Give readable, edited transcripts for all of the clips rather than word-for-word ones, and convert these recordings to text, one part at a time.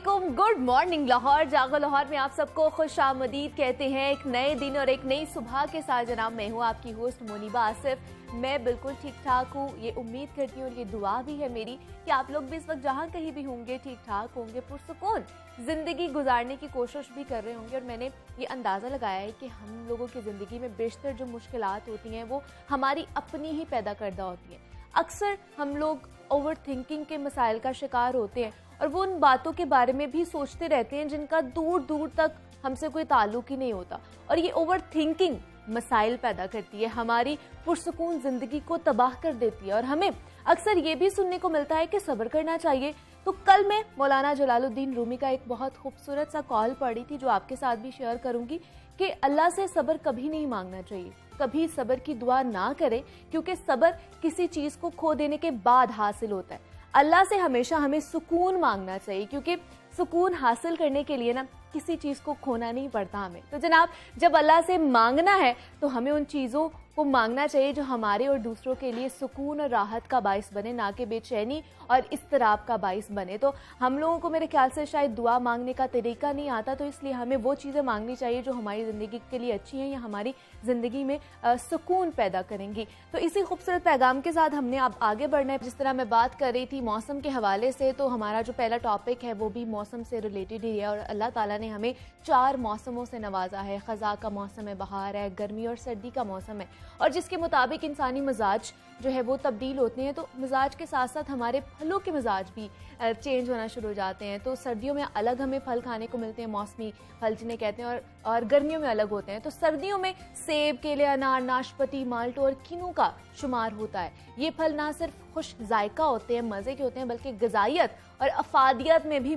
वालेकुम, good morning Lahore. जागो लाहौर में आप सबको खुशामदीद कहते हैं एक नए दिन और एक नई सुबह के साथ। जनाब मैं हूँ आपकी होस्ट मुनीबा आसिफ। मैं बिल्कुल ठीक ठाक हूँ, ये उम्मीद करती हूँ और ये दुआ भी है मेरी कि आप लोग भी इस वक्त जहाँ कहीं भी होंगे ठीक ठाक होंगे, पुरसुकून ज़िंदगी गुजारने की कोशिश भी कर रहे होंगे। और मैंने ये अंदाज़ा लगाया है कि हम लोगों की ज़िंदगी में बेशतर जो मुश्किलात होती हैं वो हमारी अपनी ही पैदा करदा होती हैं। अक्सर हम लोग ओवर थिंकिंग के मसाइल का शिकार होते हैं और वो उन बातों के बारे में भी सोचते रहते हैं जिनका दूर दूर तक हमसे कोई ताल्लुक ही नहीं होता। और ये ओवर थिंकिंग मसाइल पैदा करती है, हमारी पुरसुकून ज़िंदगी को तबाह कर देती है। और हमें अक्सर ये भी सुनने को मिलता है कि सब्र करना चाहिए। तो कल मैं मौलाना जलालुद्दीन रूमी का एक बहुत खूबसूरत सा कॉल पढ़ी थी जो आपके साथ भी शेयर करूंगी कि अल्लाह से सब्र कभी नहीं मांगना चाहिए, कभी सब्र की दुआ ना करें, क्योंकि सब्र किसी चीज़ को खो देने के बाद हासिल होता है। अल्लाह से हमेशा हमें सुकून मांगना चाहिए, क्योंकि सुकून हासिल करने के लिए ना किसी चीज़ को खोना नहीं पड़ता हमें। तो जनाब जब अल्लाह से मांगना है तो हमें उन चीज़ों को मांगना चाहिए जो हमारे और दूसरों के लिए सुकून और राहत का बाइस बने, ना कि बेचैनी और इस्तराब का बाइस बने। तो हम लोगों को मेरे ख्याल से शायद दुआ मांगने का तरीका नहीं आता, तो इसलिए हमें वो चीज़ें मांगनी चाहिए जो हमारी ज़िंदगी के लिए अच्छी हैं या हमारी ज़िंदगी में सुकून पैदा करेंगी। तो इसी खूबसूरत पैगाम के साथ हमने अब आगे बढ़ना है। जिस तरह मैं बात कर रही थी मौसम के हवाले से, तो हमारा जो पहला टॉपिक है वो भी मौसम से रिलेटेड ही है। और अल्लाह ताला ने हमें 4 मौसमों से नवाजा है। ख़ज़ा का मौसम है, बहार है, गर्मी और सर्दी का मौसम है, और जिसके मुताबिक इंसानी मिजाज जो है वो तब्दील होते हैं। तो मिजाज के साथ साथ हमारे फलों के मिजाज भी चेंज होना शुरू हो जाते हैं। तो सर्दियों में अलग हमें फल खाने को मिलते हैं, मौसमी फल जिन्हें कहते हैं, और गर्मियों में अलग होते हैं। तो सर्दियों में सेब, केले, अनार, नाशपाती, माल्टो और किन्नू का शुमार होता है। ये फल ना सिर्फ खुश जायका होते हैं, मज़े के होते हैं, बल्कि ग़िज़ाइयत और अफादियत में भी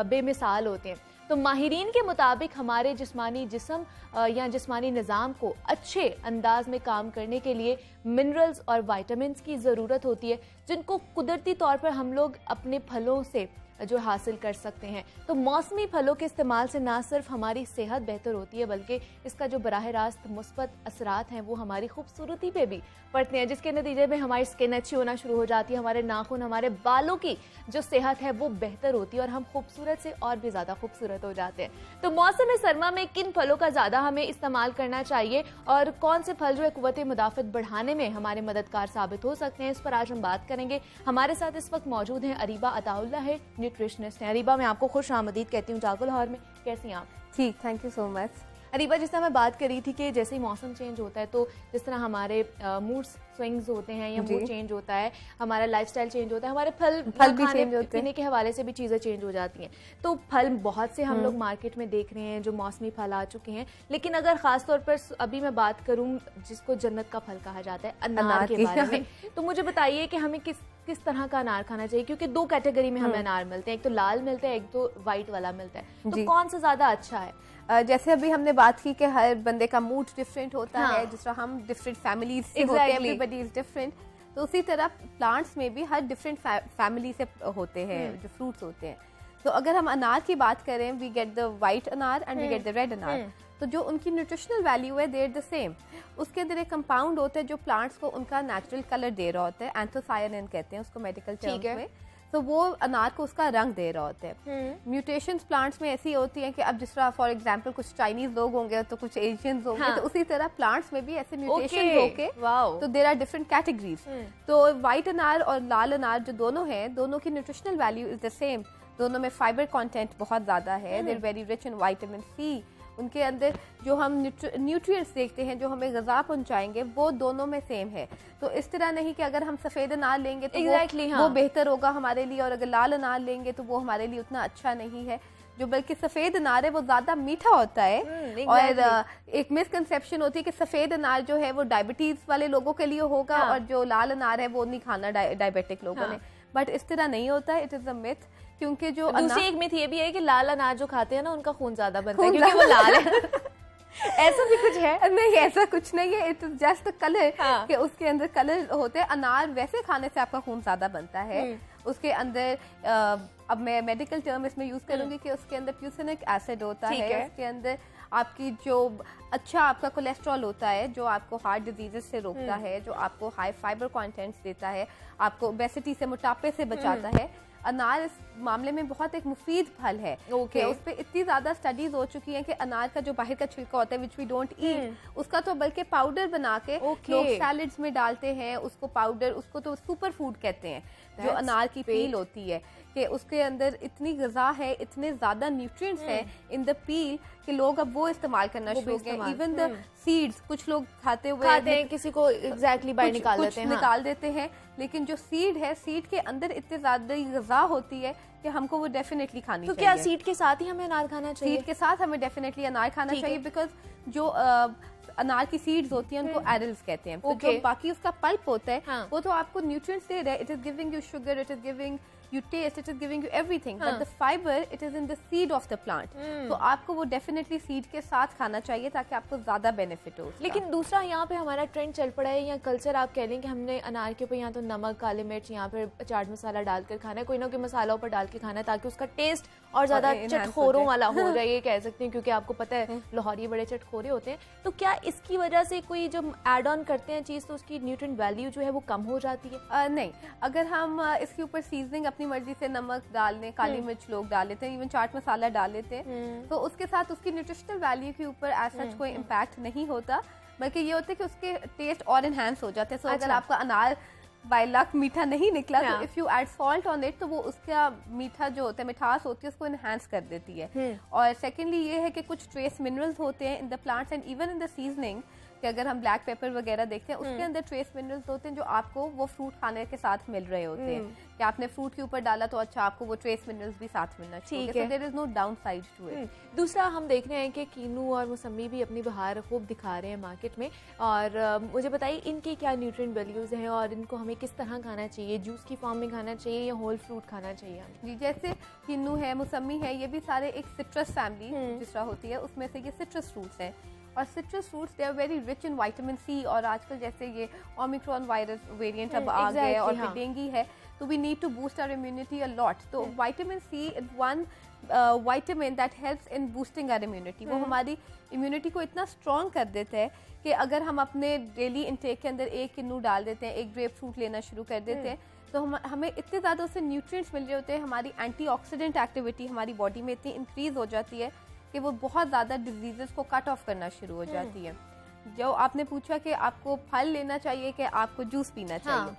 बेमिसाल होते हैं। तो माहिरीन के मुताबिक हमारे जिस्मानी जिस्म या जिस्मानी निज़ाम को अच्छे अंदाज में काम करने के लिए मिनरल्स और विटामिन्स की ज़रूरत होती है, जिनको कुदरती तौर पर हम लोग अपने फलों से जो हासिल कर सकते हैं। तो मौसमी फलों के इस्तेमाल से ना सिर्फ हमारी सेहत बेहतर होती है, बल्कि इसका जो बराह रास्त मुस्बत असरात हैं वो हमारी खूबसूरती पे भी पड़ते हैं, जिसके नतीजे में हमारी स्किन अच्छी होना शुरू हो जाती है, हमारे नाखून, हमारे बालों की जो सेहत है वो बेहतर होती है और हम खूबसूरत से और भी ज़्यादा खूबसूरत हो जाते हैं। तो मौसम सरमा में किन फलों का ज़्यादा हमें इस्तेमाल करना चाहिए और कौन से फल जो है क़ुव्वत मुदाफ़त बढ़ाने में हमारे मददगार साबित हो सकते हैं, इस पर आज हम बात करेंगे। हमारे साथ इस वक्त मौजूद हैं अरीबा अताउल्लाह है, न्यूट्रिशनिस्ट हैं। अरीबा मैं आपको खुश आमदीद कहती हूँ जागो लाहौर में। कैसी हैं आप? ठीक, thank you so much. Areeba, जिस तरह मैं बात कर रही थी कि जैसे ही मौसम चेंज होता है तो जिस तरह हमारे मूड स्विंग्स होते हैं या मूड चेंज होता है, हमारा लाइफस्टाइल चेंज होता है, हमारे फल भी चेंज होते हैं, पीने के हवाले से भी चीज़ें चेंज हो जाती हैं। तो फल बहुत से हम लोग मार्केट में देख रहे हैं जो मौसमी फल आ चुके हैं, लेकिन अगर ख़ास तौर पर अभी मैं बात करूँ जिसको जन्नत का फल कहा जाता है, अनार के बारे में, तो मुझे बताइए कि हमें किस तरह का अनार खाना चाहिए, क्योंकि 2 कैटेगरी में हमें अनार मिलते हैं, एक तो लाल मिलता है, एक तो वाइट वाला मिलता है। तो कौन सा ज़्यादा अच्छा है? जैसे अभी हमने बात की कि हर बंदे का मूड डिफरेंट होता है, जिस तरह हम डिफरेंट फैमिलीज से होते हैं, एवरीबॉडी इज डिफरेंट, तो उसी तरह प्लांट्स में भी हर डिफरेंट फैमिली से होते हैं जो फ्रूट्स होते हैं। तो अगर हम अनार की बात करें, we get the white anaar and we get the red anaar. तो जो उनकी न्यूट्रिशनल वैल्यू है दे आर द सेम। उसके अंदर एक कंपाउंड होता है जो प्लांट्स को उनका नेचुरल कलर दे रहा होता है, एंथोसायनिन कहते हैं उसको मेडिकल टर्म्स में। तो वो अनार को उसका रंग दे रहा होता है। म्यूटेशंस प्लांट्स में ऐसी होती हैं कि अब जिस तरह फॉर एग्जांपल कुछ चाइनीज लोग होंगे तो कुछ एशियंस होंगे, तो उसी तरह प्लांट्स में भी ऐसे म्यूटेशन होके तो देयर आर डिफरेंट कैटेगरीज। तो वाइट अनार और लाल अनार जो दोनों हैं, दोनों की nutritional value is the same. दोनों में फाइबर कंटेंट बहुत ज्यादा है, they are very rich in vitamin C. उनके अंदर जो हम न्यूट्रिएंट्स देखते हैं जो हमें ग़िज़ा पहुंचाएंगे वो दोनों में सेम है। तो इस तरह नहीं कि अगर हम सफ़ेद अनार लेंगे तो वो बेहतर होगा हमारे लिए, और अगर लाल अनार लेंगे तो वो हमारे लिए उतना अच्छा नहीं है। जो बल्कि सफ़ेद अनार है वो ज़्यादा मीठा होता है। और एक मिसकंसेप्शन होती है कि सफ़ेद अनार जो है वो डायबिटीज़ वाले लोगों के लिए होगा और जो लाल अनार है वो नहीं खाना डायबिटिक लोगों ने, बट इस तरह नहीं होता है। इट इज़ अ मिथ, क्योंकि जो दूसरी एक मिथ ये भी है कि लाल अनार जो खाते हैं ना उनका खून ज्यादा बनता है क्योंकि वो लाल है। ऐसा भी कुछ है? नहीं, ऐसा कुछ नहीं है, इट इज जस्ट कलर कि उसके अंदर कलर होते हैं। अनार वैसे खाने से आपका खून ज्यादा बनता है। उसके अंदर अब मैं मेडिकल टर्म इसमें यूज करूंगी कि उसके अंदर प्यूसिनिक एसिड होता है। उसके अंदर आपकी जो अच्छा आपका कोलेस्ट्रॉल होता है जो आपको हार्ट डिजीजेस से रोकता है, जो आपको हाई फाइबर कंटेंट्स देता है, आपको ओबेसिटी से, मोटापे से बचाता है। अनार इस मामले में बहुत एक मुफीद फल है। Okay. उस पर इतनी ज्यादा स्टडीज हो चुकी हैं कि अनार का जो बाहर का छिलका होता है विच वी डोंट ईट, उसका तो बल्कि पाउडर बना के लोग सैलेड्स में डालते हैं उसको पाउडर, उसको तो सुपर फूड कहते हैं। जो अनार की पील होती है कि उसके अंदर इतनी ग़िज़ा है, इतने ज़्यादा न्यूट्रिएंट्स हैं इन द पील कि लोग अब वो इस्तेमाल करना शुरू हो गए। इवन द सीड्स कुछ लोग खाते हैं, किसी को एग्जैक्टली बाहर निकाल देते हैं, निकाल देते हैं, लेकिन जो सीड है, सीड के अंदर इतनी ज़्यादा ग़िज़ा होती है कि हमको वो डेफिनेटली खानी चाहिए। तो क्या सीड के साथ ही हमें अनार खाना चाहिए? सीड के साथ हमें डेफिनेटली अनार खाना चाहिए, बिकॉज जो अनार की सीड्स होती हैं उनको एडल्स कहते हैं। तो जो बाकी उसका पल्प होता है वो तो आपको न्यूट्रिएंट्स दे रहा है। It is giving you sugar, it is giving you taste, it is giving you everything, but the fiber it is in the seed of the plant. तो आपको वो डेफिनेटली सीड के साथ खाना चाहिए ताकि आपको ज्यादा बेनिफिट हो। लेकिन दूसरा यहाँ पे हमारा ट्रेंड चल पड़ा है या कल्चर आप कह लें कि हमने अनार के ऊपर यहाँ तो नमक, काले मिर्च, यहाँ पे चाट मसाला डालकर खाना है, कोई ना कोई मसाला ऊपर डाल के खाना है ताकि उसका टेस्ट और ज्यादा चटखोरों वाला हो जाए, ये कह सकते हैं, क्योंकि आपको पता है लाहौरी बड़े चटखोरे होते हैं। तो क्या इसकी वजह से कोई जब ऐड ऑन करते हैं चीज तो उसकी न्यूट्रिएंट वैल्यू जो है वो कम हो जाती है? नहीं, अगर हम इसके ऊपर सीजनिंग अपनी मर्जी से नमक डालने, काली मिर्च लोग डाल लेते हैं, इवन चाट मसाला डाल लेते हैं, तो उसके साथ उसकी न्यूट्रिशनल वैल्यू के ऊपर एज सच कोई इम्पैक्ट नहीं होता, बल्कि ये होता है कि उसके टेस्ट और इनहेंस हो जाते हैं। सो अगर आपका अनार बाय लक मीठा नहीं निकला तो if you add salt on it तो वो उसका मीठा जो होता है, मिठास होती है, उसको इनहेंस कर देती है। और सेकेंडली ये है कि कुछ ट्रेस मिनरल्स होते हैं in the plants and even in the seasoning, कि अगर हम ब्लैक पेपर वगैरह देखते हैं उसके अंदर ट्रेस मिनरल्स होते हैं जो आपको वो फ्रूट खाने के साथ मिल रहे होते हैं, कि आपने फ्रूट के ऊपर डाला तो अच्छा आपको वो ट्रेस मिनरल्स भी साथ मिलना चाहिए। So there is no down to it. दूसरा हम देख रहे हैं कि कीनू और मौसमी भी अपनी बहार खूब दिखा रहे हैं मार्केट में, और मुझे बताइए इनकी क्या न्यूट्रिएंट वैल्यूज हैं और इनको हमें किस तरह खाना चाहिए? जूस की फॉर्म में खाना चाहिए या होल फ्रूट खाना चाहिए? जी, जैसे कीनू है, मौसमी है, ये भी सारे एक सिट्रस फैमिली जिस तरह होती है उसमें से ये सिट्रस फ्रूट्स हैं, और citrus fruits they are very rich in vitamin C. और आजकल जैसे ये ओमिक्रॉन वायरस वेरिएंट अब आ गए और डेंगू है, तो we need to boost our immunity a lot. तो vitamin C is one vitamin that helps in boosting our immunity. वो हमारी इम्यूनिटी को इतना स्ट्रॉन्ग कर देता है कि अगर हम अपने डेली इंटेक के अंदर एक किन्नू डाल देते हैं, एक ग्रेप फ्रूट लेना शुरू कर देते हैं, तो हमें इतने ज़्यादा उससे न्यूट्रिएंट्स मिल रहे होते हैं, हमारी एंटीऑक्सीडेंट एक्टिविटी हमारी बॉडी में इतनी इंक्रीज हो जाती है कि वो बहुत ज़्यादा डिजीजेस को कट ऑफ करना शुरू हो जाती है। जो आपने पूछा कि आपको फल लेना चाहिए कि आपको जूस पीना चाहिए,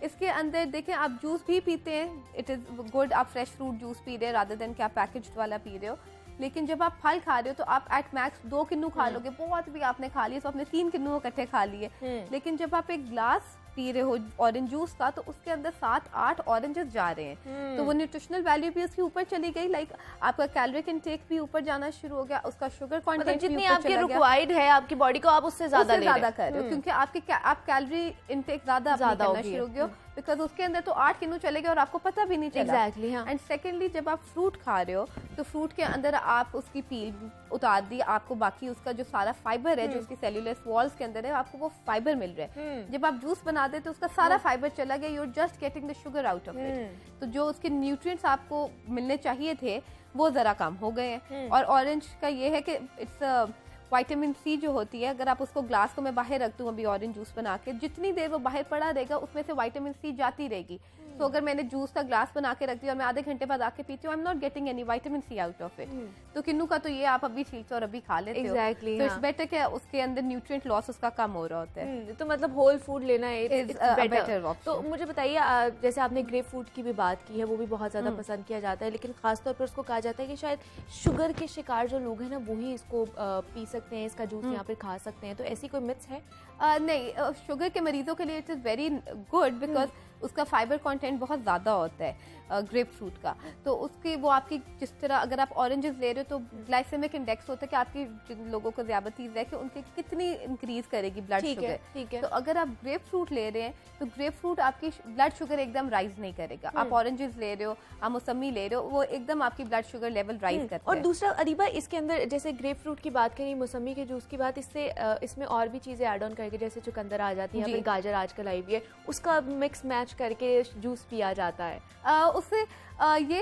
इसके अंदर देखें आप जूस भी पीते हैं, इट इज़ गुड, आप फ्रेश फ्रूट जूस पी रहे हैं रादर देन कि आप पैकेज्ड वाला पी रहे हो, लेकिन जब आप फल खा रहे हो तो आप एट मैक्स 2 किन्नू खा लोगे। बहुत भी आपने खा लिया तो आपने 3 किन्नू इकट्ठे खा लिए, लेकिन जब आप एक ग्लास पी रहे हो ऑरेंज जूस का तो उसके अंदर 7-8 ऑरेंजेस जा रहे हैं, तो वो न्यूट्रिशनल वैल्यू भी उसके ऊपर चली गई, लाइक आपका कैलोरिक इनटेक भी ऊपर जाना शुरू हो गया, उसका शुगर कंटेंट जितनी आपकी रिक्वायर्ड है आपकी बॉडी को आप उससे ज्यादा कर रहे हो, क्योंकि आप कैलोरी इनटेक ज्यादा करना शुरू हो गया, बिकॉज उसके अंदर तो 8 किन्नू चले गए और आपको पता भी नहीं चला। एंड सेकेंडली जब आप फ्रूट खा रहे हो तो फ्रूट के अंदर आप उसकी पील उतार दी, आपको बाकी उसका जो सारा फाइबर है जो उसकी सेल्यूलर वॉल्स के अंदर है आपको वो फाइबर मिल रहा है। जब आप जूस बनाते हैं तो उसका सारा फाइबर चला गया, you are just getting the sugar out of it. तो जो उसके न्यूट्रिएंट्स आपको मिलने चाहिए थे वो जरा कम हो गए हैं। और ऑरेंज का ये है कि इट्स विटामिन सी जो होती है, अगर आप उसको ग्लास को मैं बाहर रख दूं अभी ऑरेंज जूस बना के, जितनी देर वो बाहर पड़ा रहेगा उसमें से विटामिन सी जाती रहेगी। तो अगर मैंने जूस का ग्लास बना के रख दिया और मैं आधे घंटे बाद आके पीती हूँ, I am not getting any vitamin C out of it. तो किन्नू का तो ये आप अभी छीलते और अभी खा लेते हो, तो इट्स बेटर कि उसके अंदर न्यूट्रिएंट लॉस उसका कम हो रहा होता है। तो मतलब होल फूड लेना इज बेटर ऑप्शन। तो मुझे बताइए, जैसे आपने ग्रेप फ्रूट की भी बात की है, वो भी बहुत ज्यादा पसंद किया जाता है, लेकिन खासतौर पर उसको कहा जाता है कि शायद शुगर के शिकार जो लोग हैं ना वो ही इसको पी सकते हैं, इसका जूस यहाँ पे खा सकते हैं, तो ऐसी कोई मिथ्स है? नहीं, शुगर के मरीजों के लिए it is very good because उसका फाइबर कंटेंट बहुत ज़्यादा होता है ग्रेप फ्रूट का। तो उसकी वो आपकी जिस तरह अगर आप ऑरेंजेस ले रहे हो तो ग्लाइसेमिक इंडेक्स होता है कि आपकी जिन लोगों को ज़्यादतीज़ है कि उनकी कितनी इंक्रीज करेगी ब्लड शुगर। ठीक है। तो अगर आप ग्रेप फ्रूट ले रहे हैं तो ग्रेप फ्रूट आपकी ब्लड शुगर एकदम राइज नहीं करेगा। आप ऑरेंजेस ले रहे हो, आप मौसमी ले रहे हो, वो एकदम आपकी ब्लड शुगर लेवल राइज करता है। और दूसरा अरीबा, इसके अंदर जैसे ग्रेप फ्रूट की बात करें, मौसमी के जूस की बात, इससे इसमें और भी चीज़ें ऐड ऑन करके, जैसे चुकंदर आ जाती है, गाजर आजकल आई भी है, उसका मिक्स मैच करके जूस पिया जाता है। उससे ये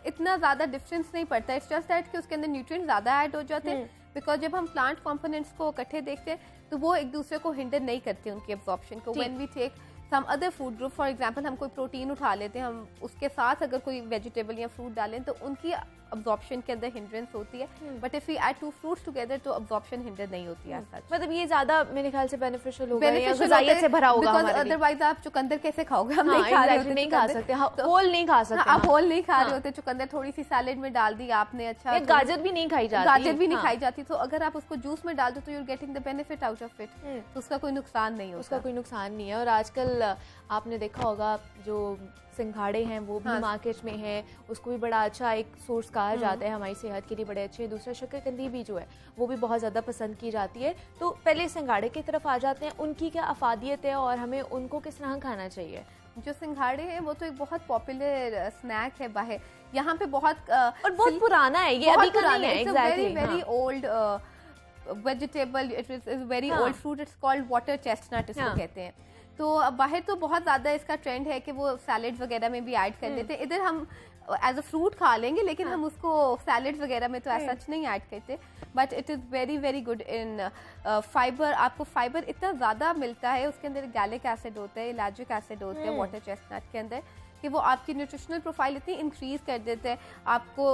इतना ज़्यादा डिफरेंस नहीं पड़ता, इट्स जस्ट दैट कि उसके अंदर न्यूट्रिएंट्स ज़्यादा ऐड हो जाते हैं, बिकॉज जब हम प्लांट कंपोनेंट्स को इकट्ठे देखते हैं तो वो एक दूसरे को हिंडर नहीं करते उनकी एब्जॉर्प्शन को। When we take some other food group, for example हम कोई प्रोटीन उठा लेते हैं, हम उसके साथ अगर कोई वेजिटेबल या फ्रूट डालें तो उनकी अब्जॉर्प्शन के अंदर हिंड्रेंस होती है, but if we add 2 fruits together तो अब्जॉर्प्शन हिंडर नहीं होती है सच। मतलब ये ज्यादा मेरे ख्याल से बेनिफिशियल होगा या ग़िज़ाइयत से भरा होगा हमारे लिए। अदरवाइज आप चुकंदर कैसे खाओगे, हम नहीं खा सकते, होल नहीं खा सकते, आप होल नहीं खा रहे होते। चुकंदर थोड़ी सी सैलेड में डाल दी आपने, अच्छा गाजर भी नहीं खाई जाती, गाजर भी नहीं खाई जाती, तो अगर आप उसको जूस में डाल दो तो you are getting the benefit out of it, तो उसका कोई नुकसान नहीं होता, उसका कोई नुकसान नहीं है। और आजकल आपने देखा होगा जो सिंघाड़े हैं वो भी मार्केट में है, उसको भी बड़ा अच्छा एक सोर्स कहा जाता है, हमारी सेहत के लिए बड़े अच्छे हैं। दूसरा शक्करकंदी भी जो है वो भी बहुत ज़्यादा पसंद की जाती है। तो पहले सिंघाड़े की तरफ आ जाते हैं, उनकी क्या अफादियत है और हमें उनको किस तरह खाना चाहिए? जो सिंघाड़े हैं वो तो एक बहुत पॉपुलर स्नैक है बाहर, यहाँ पे बहुत और बहुत पुराना है, ये अभी का नहीं है, exactly very old vegetable, it is very old fruit, it's called water chestnut इसको कहते हैं। तो बाहर तो बहुत ज़्यादा इसका ट्रेंड है कि वो सैलेड वगैरह में भी ऐड कर लेते हैं। इधर हम एज अ फ्रूट खा लेंगे, लेकिन हम उसको सैलेड वगैरह में तो ऐसा सच नहीं ऐड करते, but it is very very good in fibre. आपको फाइबर इतना ज़्यादा मिलता है, उसके अंदर गैलिक एसिड होता है, इलाजिक एसिड होते हैं वाटर चेस्टनट के अंदर, कि वो आपकी न्यूट्रिशनल प्रोफाइल इतनी इंक्रीज कर देते हैं। आपको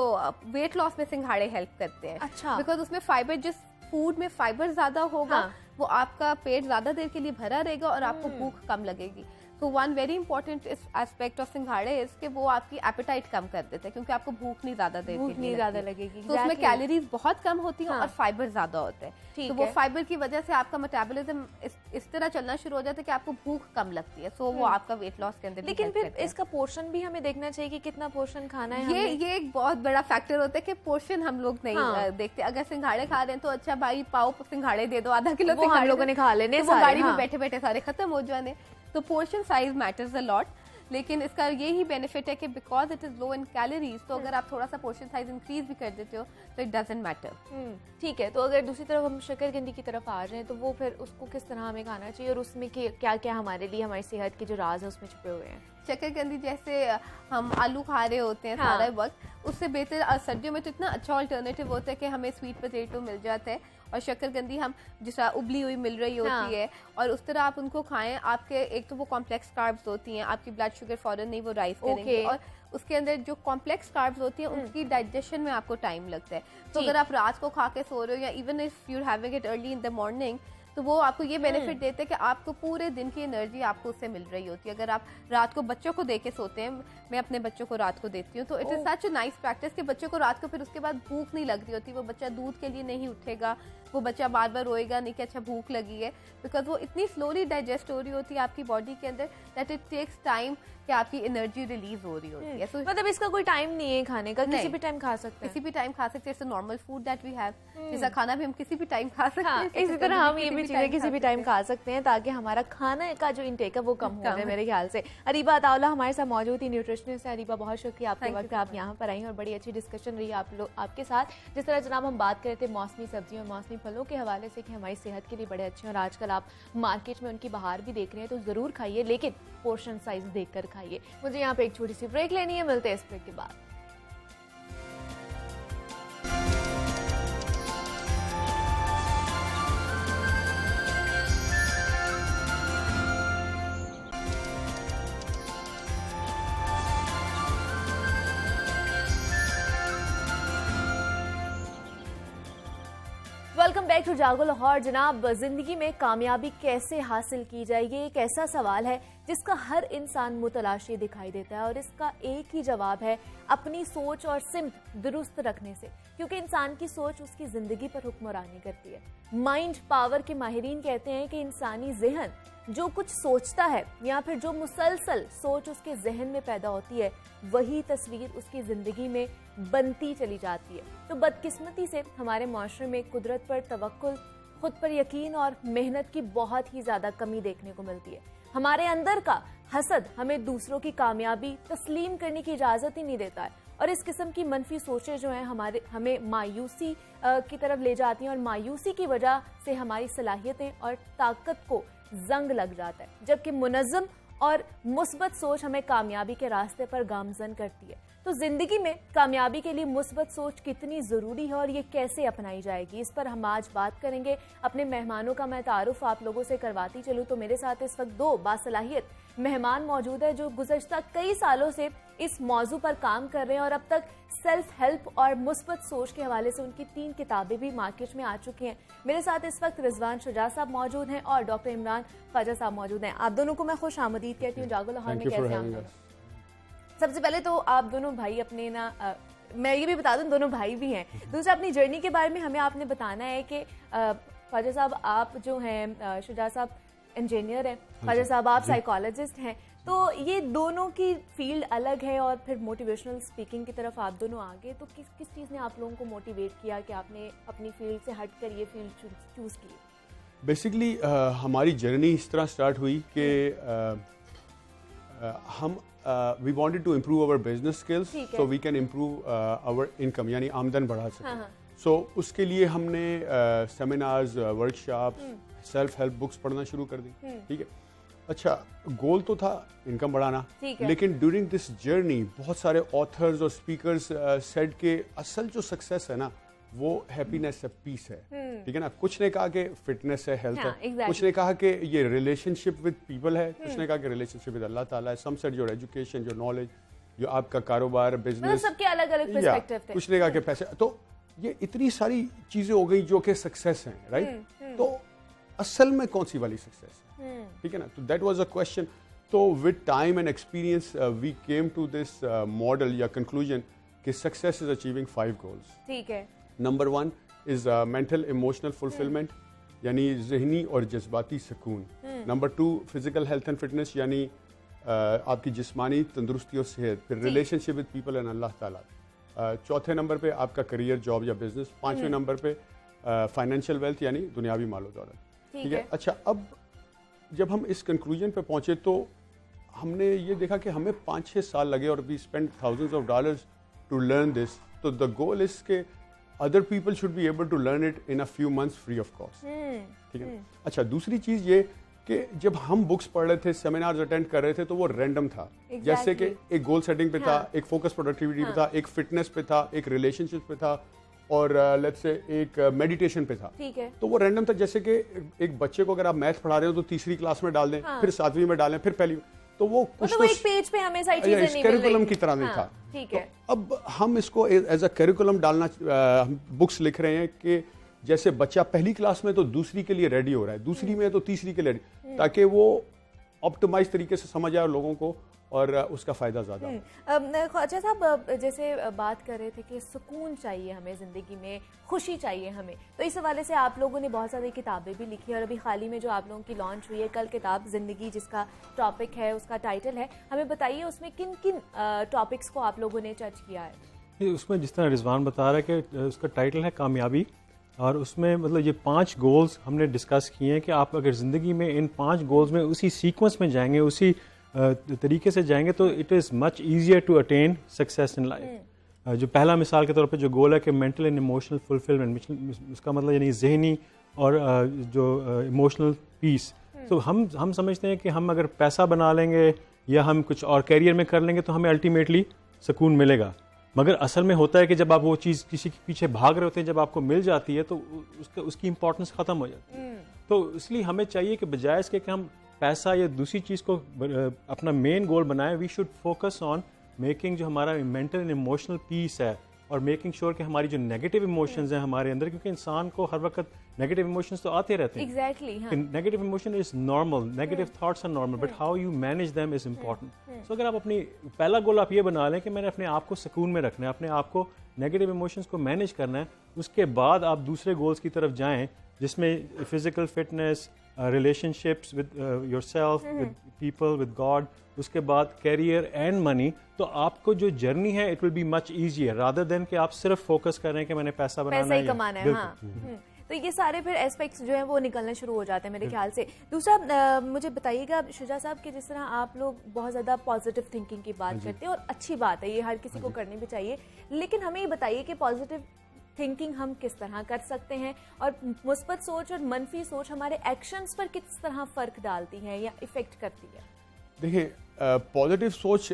वेट लॉस में सिंघाड़े हेल्प करते हैं, अच्छा, बिकॉज उसमें फाइबर, जिस फूड में फाइबर ज़्यादा होगा वो आपका पेट ज़्यादा देर के लिए भरा रहेगा और आपको भूख कम लगेगी। तो one very important aspect of सिंघाड़े इज कि वो आपकी एपेटाइट कम कर देते हैं, क्योंकि आपको भूख नहीं ज़्यादा देर के लिए लगेगी। तो उसमें कैलोरीज बहुत कम होती हैं और फाइबर ज़्यादा होता है, तो वो फाइबर की वजह से आपका मेटाबॉलिज्म इस तरह चलना शुरू हो जाता है कि आपको भूख कम लगती है, सो वो आपका वेट लॉस के अंदर। लेकिन फिर इसका पोर्शन भी हमें देखना चाहिए कि कितना पोर्शन खाना है। ये एक बहुत बड़ा फैक्टर होता है कि पोर्शन हम लोग नहीं देखते। अगर सिंघाड़े खा रहे हैं तो अच्छा भाई पाव सिंघाड़े दे दो, आधा किलो हम लोगों ने खा लेने, वो गाड़ी में बैठे बैठे सारे खत्म हो जाने। तो portion size matters a lot, लेकिन इसका यही बेनिफिट है कि because it is low in calories, तो अगर आप थोड़ा सा पोर्शन साइज इंक्रीज भी कर देते हो तो इट डजंट मैटर। ठीक है, तो अगर दूसरी तरफ हम शक्करकंदी की तरफ आ जाएं तो वो फिर उसको किस तरह हमें खाना चाहिए और उसमें क्या क्या हमारे लिए, हमारी सेहत के जो राज है उसमें छुपे हुए हैं? शक्करकंदी जैसे हम आलू खा रहे होते हैं सारा वक्त, उससे बेहतर सर्दियों में तो इतना अच्छा अल्टरनेटिव होता है कि हमें स्वीट पोटैटो मिल जाता है और शक्करकंदी हम जिस तरह उबली हुई मिल रही होती है, और उस तरह आप उनको खाएं। आपके एक तो वो कॉम्प्लेक्स कार्ब्स होती हैं, आपकी ब्लड शुगर फौरन नहीं वो राइज करेंगे, और उसके अंदर जो कॉम्प्लेक्स कार्ब्स होती हैं उनकी डाइजेशन में आपको टाइम लगता है। तो अगर आप रात को खा के सो रहे हो या even if you are having it early in the morning, तो वो आपको ये बेनिफिट देते हैं कि आपको पूरे दिन की एनर्जी आपको उससे मिल रही होती है। अगर आप रात को बच्चों को दे के सोते हैं, मैं अपने बच्चों को रात को देती हूँ, तो it is such a nice practice कि बच्चों को रात को फिर उसके बाद भूख नहीं लग रही होती, वो बच्चा दूध के लिए नहीं उठेगा, वो बच्चा बार बार रोएगा नहीं कि अच्छा भूख लगी है, बिकॉज वो इतनी स्लोली डाइजेस्ट हो रही होती है आपकी बॉडी के अंदर दैट इट टेक्स टाइम कि आपकी एनर्जी रिलीज हो रही होती है। So, मतलब इसका कोई टाइम नहीं है खाने का, किसी भी टाइम खा सकते हैं, किसी भी टाइम खा सकते हैं। It's a normal food that we have, जैसा खाना भी हम किसी भी टाइम खा सकते हैं, इसी तरह हम ये भी चीजें किसी भी टाइम खा सकते हैं ताकि हमारा खाने का जो इंटेक है वो कम हो जाए मेरे ख्याल से। अरीबा अताउल्ला हमारे साथ मौजूद थी, न्यूट्रिशनिस्ट है। अरीबा, बहुत शुक्रिया आपके वक्त आप यहाँ पर आई और बड़ी अच्छी डिस्कशन रही आप लोग आपके साथ। जिस तरह जनाब हम बात कर रहे थे मौसमी सब्जियों और मौसमी फलों के हवाले से कि हमारी सेहत के लिए बड़े अच्छे हैं और आजकल आप मार्केट में उनकी बहार भी देख रहे हैं, तो ज़रूर खाइए, लेकिन पोर्शन साइज देखकर खाइए। मुझे यहाँ पे एक छोटी सी ब्रेक लेनी है, मिलते हैं इस ब्रेक के बाद। वेलकम बैक टू जागो लाहौर। जनाब, जिंदगी में कामयाबी कैसे हासिल की जाए, ये एक ऐसा सवाल है जिसका हर इंसान मुतलाशी दिखाई देता है और इसका एक ही जवाब है, अपनी सोच और सिमत दुरुस्त रखने से, क्योंकि इंसान की सोच उसकी जिंदगी पर हुक्मरानी करती है। माइंड पावर के माहिरीन कहते हैं कि इंसानी जहन जो कुछ सोचता है या फिर जो मुसलसल सोच उसके जहन में पैदा होती है, वही तस्वीर उसकी जिंदगी में बनती चली जाती है। तो बदकिस्मती से हमारे माशरे में कुदरत पर तवक्कुल, खुद पर यकीन और मेहनत की बहुत ही ज्यादा कमी देखने को मिलती है। हमारे अंदर का हसद हमें दूसरों की कामयाबी तस्लीम करने की इजाजत ही नहीं देता है और इस किस्म की मनफी सोचें जो हैं हमें मायूसी की तरफ ले जाती हैं और मायूसी की वजह से हमारी सलाहियतें और ताकत को जंग लग जाता है। जबकि मुनज़्ज़म और मुस्बत सोच हमें कामयाबी के रास्ते पर गामजन करती है। तो जिंदगी में कामयाबी के लिए मुस्बत सोच कितनी ज़रूरी है और ये कैसे अपनाई जाएगी, इस पर हम आज बात करेंगे। अपने मेहमानों का मैं तारुफ आप लोगों से करवाती चलूँ तो मेरे साथ इस वक्त 2 बासलाहियत मेहमान मौजूद है जो गुज़श्ता कई सालों से इस मौजू पर काम कर रहे हैं और अब तक सेल्फ हेल्प और मुस्बत सोच के हवाले से उनकी 3 किताबें भी मार्केट में आ चुकी हैं। मेरे साथ इस वक्त रिजवान शुजा साहब मौजूद हैं और डॉक्टर इमरान ख्वाजा साहब मौजूद हैं। आप दोनों को मैं खुश आमदीद कहती हूँ जागो लाहौर में। कैसे हैं? सबसे पहले तो आप दोनों भाई अपने मैं ये भी बता दूं दोनों भाई भी हैं। दूसरा अपनी जर्नी के बारे में हमें आपने बताना है कि ख्वाजा साहब आप जो हैं, शुजा साहब इंजीनियर हैं, ख्वाजा साहब आप साइकोलॉजिस्ट हैं, तो ये दोनों की फील्ड अलग है और फिर मोटिवेशनल स्पीकिंग की तरफ आप दोनों आगे, तो किस चीज़ ने आप लोगों को मोटिवेट किया कि आपने अपनी फील्ड से हट कर ये फील्ड चूज़ की? बेसिकली हमारी जर्नी इस तरह स्टार्ट हुई कि हम we wanted to improve our business skills so we can improve our income, यानी आमदन बढ़ा सकें। So उसके लिए हमने seminars, workshops, self help books पढ़ना शुरू कर दी। ठीक है, अच्छा गोल तो था इनकम बढ़ाना, लेकिन ड्यूरिंग दिस जर्नी बहुत सारे ऑथर्स और स्पीकर्स सेड के असल जो सक्सेस है ना वो हैप्पीनेस है, पीस है। ठीक है ना, कुछ ने कहा कि फिटनेस है, हेल्थ है, कुछ ने कहा कि ये रिलेशनशिप विद पीपल है, कुछ ने कहा कि रिलेशनशिप विद अल्लाह ताला है, some said your education, your knowledge, जो आपका कारोबार, बिजनेस, सबके अलग अलग पर्सपेक्टिव थे। कुछ ने कहा कि पैसे। तो ये इतनी सारी चीजें हो गई जो कि सक्सेस हैं, राइट? तो असल में कौन सी वाली सक्सेस है? ठीक है ना, तो दैट वाज अ क्वेश्चन। तो with time and experience we came to this model या कंक्लूजन कि सक्सेस इज अचीविंग 5 गोल्स। ठीक है, number 1 is mental emotional fulfilment, यानी जहनी और जज्बाती सुकून। Number 2 physical health and fitness, यानी आपकी जिस्मानी तंदुरुस्ती और सेहत। फिर रिलेशनशिप विद पीपल एंड अल्लाह ताला। चौथे नंबर पे आपका करियर, जॉब या बिजनेस। 5वें नंबर पे फाइनेंशियल वेल्थ, यानी दुनियावी मालो दौलत। ठीक है, अच्छा अब जब हम इस कंक्लूजन पे पहुंचे तो हमने ये देखा कि हमें 5-6 साल लगे और we spend thousands of dollars to learn this. तो द गोल इज के other people should be able to learn it in a few months free of cost. ठीक है। अच्छा दूसरी चीज ये कि जब हम बुक्स पढ़ रहे थे, सेमिनार्स अटेंड कर रहे थे, तो वो रैंडम था। जैसे कि एक गोल सेटिंग पे था, एक फोकस प्रोडक्टिविटी पे था, एक फिटनेस पे था, एक रिलेशनशिप पे था और लेट्स से एक मेडिटेशन पे था। ठीक है, तो वो रैंडम था। जैसे कि एक बच्चे को अगर आप मैथ पढ़ा रहे हो तो तीसरी क्लास में डाल दें, फिर 7वीं में डालें, फिर पहली, तो वो कुछ तो एक पेज पे हमें सारी चीजें नहीं मिल रही, करिकुलम की तरह नहीं था। ठीक है, तो अब हम इसको एज अ करिकुलम डालना, बुक्स लिख रहे हैं कि जैसे बच्चा पहली क्लास में तो दूसरी के लिए रेडी हो रहा है, दूसरी में तो तीसरी के लिए, ताकि वो ऑप्टिमाइज तरीके से समझ आए लोगों को और उसका फायदा ज्यादा हो। ख्वाजा साहब जैसे बात कर रहे थे कि सुकून चाहिए हमें जिंदगी में, खुशी चाहिए हमें, तो इस हवाले से आप लोगों ने बहुत सारी किताबें भी लिखी और अभी हाल ही में जो आप लोगों की लॉन्च हुई है कल किताब जिंदगी, जिसका टॉपिक है, उसका टाइटल है, हमें बताइए उसमें किन किन टॉपिक्स को आप लोगों ने टच किया है? उसमें जिस तरह रिजवान बता रहा है कि उसका टाइटल है कामयाबी, और उसमें मतलब ये 5 गोल्स हमने डिस्कस किए हैं कि आप अगर ज़िंदगी में इन 5 गोल्स में उसी सीक्वेंस में जाएंगे, उसी तरीके से जाएंगे, तो it is much easier to attain success in life. जो पहला मिसाल के तौर पे जो गोल है कि मेंटल एंड इमोशनल फुलफिलमेंट, उसका मतलब यानी जहनी और जो इमोशनल पीस। तो हम समझते हैं कि हम अगर पैसा बना लेंगे या हम कुछ और करियर में कर लेंगे तो हमें अल्टीमेटली सुकून मिलेगा, मगर असल में होता है कि जब आप वो चीज़ किसी के पीछे भाग रहे होते हैं, जब आपको मिल जाती है तो उसकी इंपॉर्टेंस ख़त्म हो जाती है। तो इसलिए हमें चाहिए कि बजाय इसके कि हम पैसा या दूसरी चीज़ को अपना मेन गोल बनाएं, we should focus on making जो हमारा मेंटल एंड इमोशनल पीस है, और मेकिंग श्योर कि हमारी जो नेगेटिव इमोशंस हैं हमारे अंदर, क्योंकि इंसान को हर वक्त नेगेटिव इमोशंस तो आते रहते हैं। Exactly, negative emotion is normal, negative thoughts are normal, but how you manage them is important. So अगर आप अपनी पहला गोल आप ये बना लें कि मैंने अपने आप को सुकून में रखना है, अपने आप को नेगेटिव इमोशंस को मैनेज करना है, उसके बाद आप दूसरे गोल्स की तरफ जाएं जिसमें physical fitness, relationships with yourself, with people, with God, उसके बाद कैरियर एंड मनी, तो आपको जो जर्नी है it will be much easier rather than कि आप सिर्फ फोकस कर रहे हैं कि मैंने पैसा बनाना है, कमाना है। हाँ। तो ये सारे फिर एस्पेक्ट्स जो हैं वो निकलना शुरू हो जाते हैं मेरे ख्याल से। दूसरा मुझे बताइएगा शुजा साहब कि जिस तरह आप लोग बहुत ज़्यादा पॉजिटिव थिंकिंग की बात करते हैं और अच्छी बात है, ये हर किसी को करनी भी चाहिए, लेकिन हमें ये बताइए कि पॉजिटिव थिंकिंग हम किस तरह कर सकते हैं और मुस्बत सोच और मनफी सोच हमारे एक्शंस पर किस तरह फ़र्क डालती है या इफ़ेक्ट करती है? देखें पॉजिटिव सोच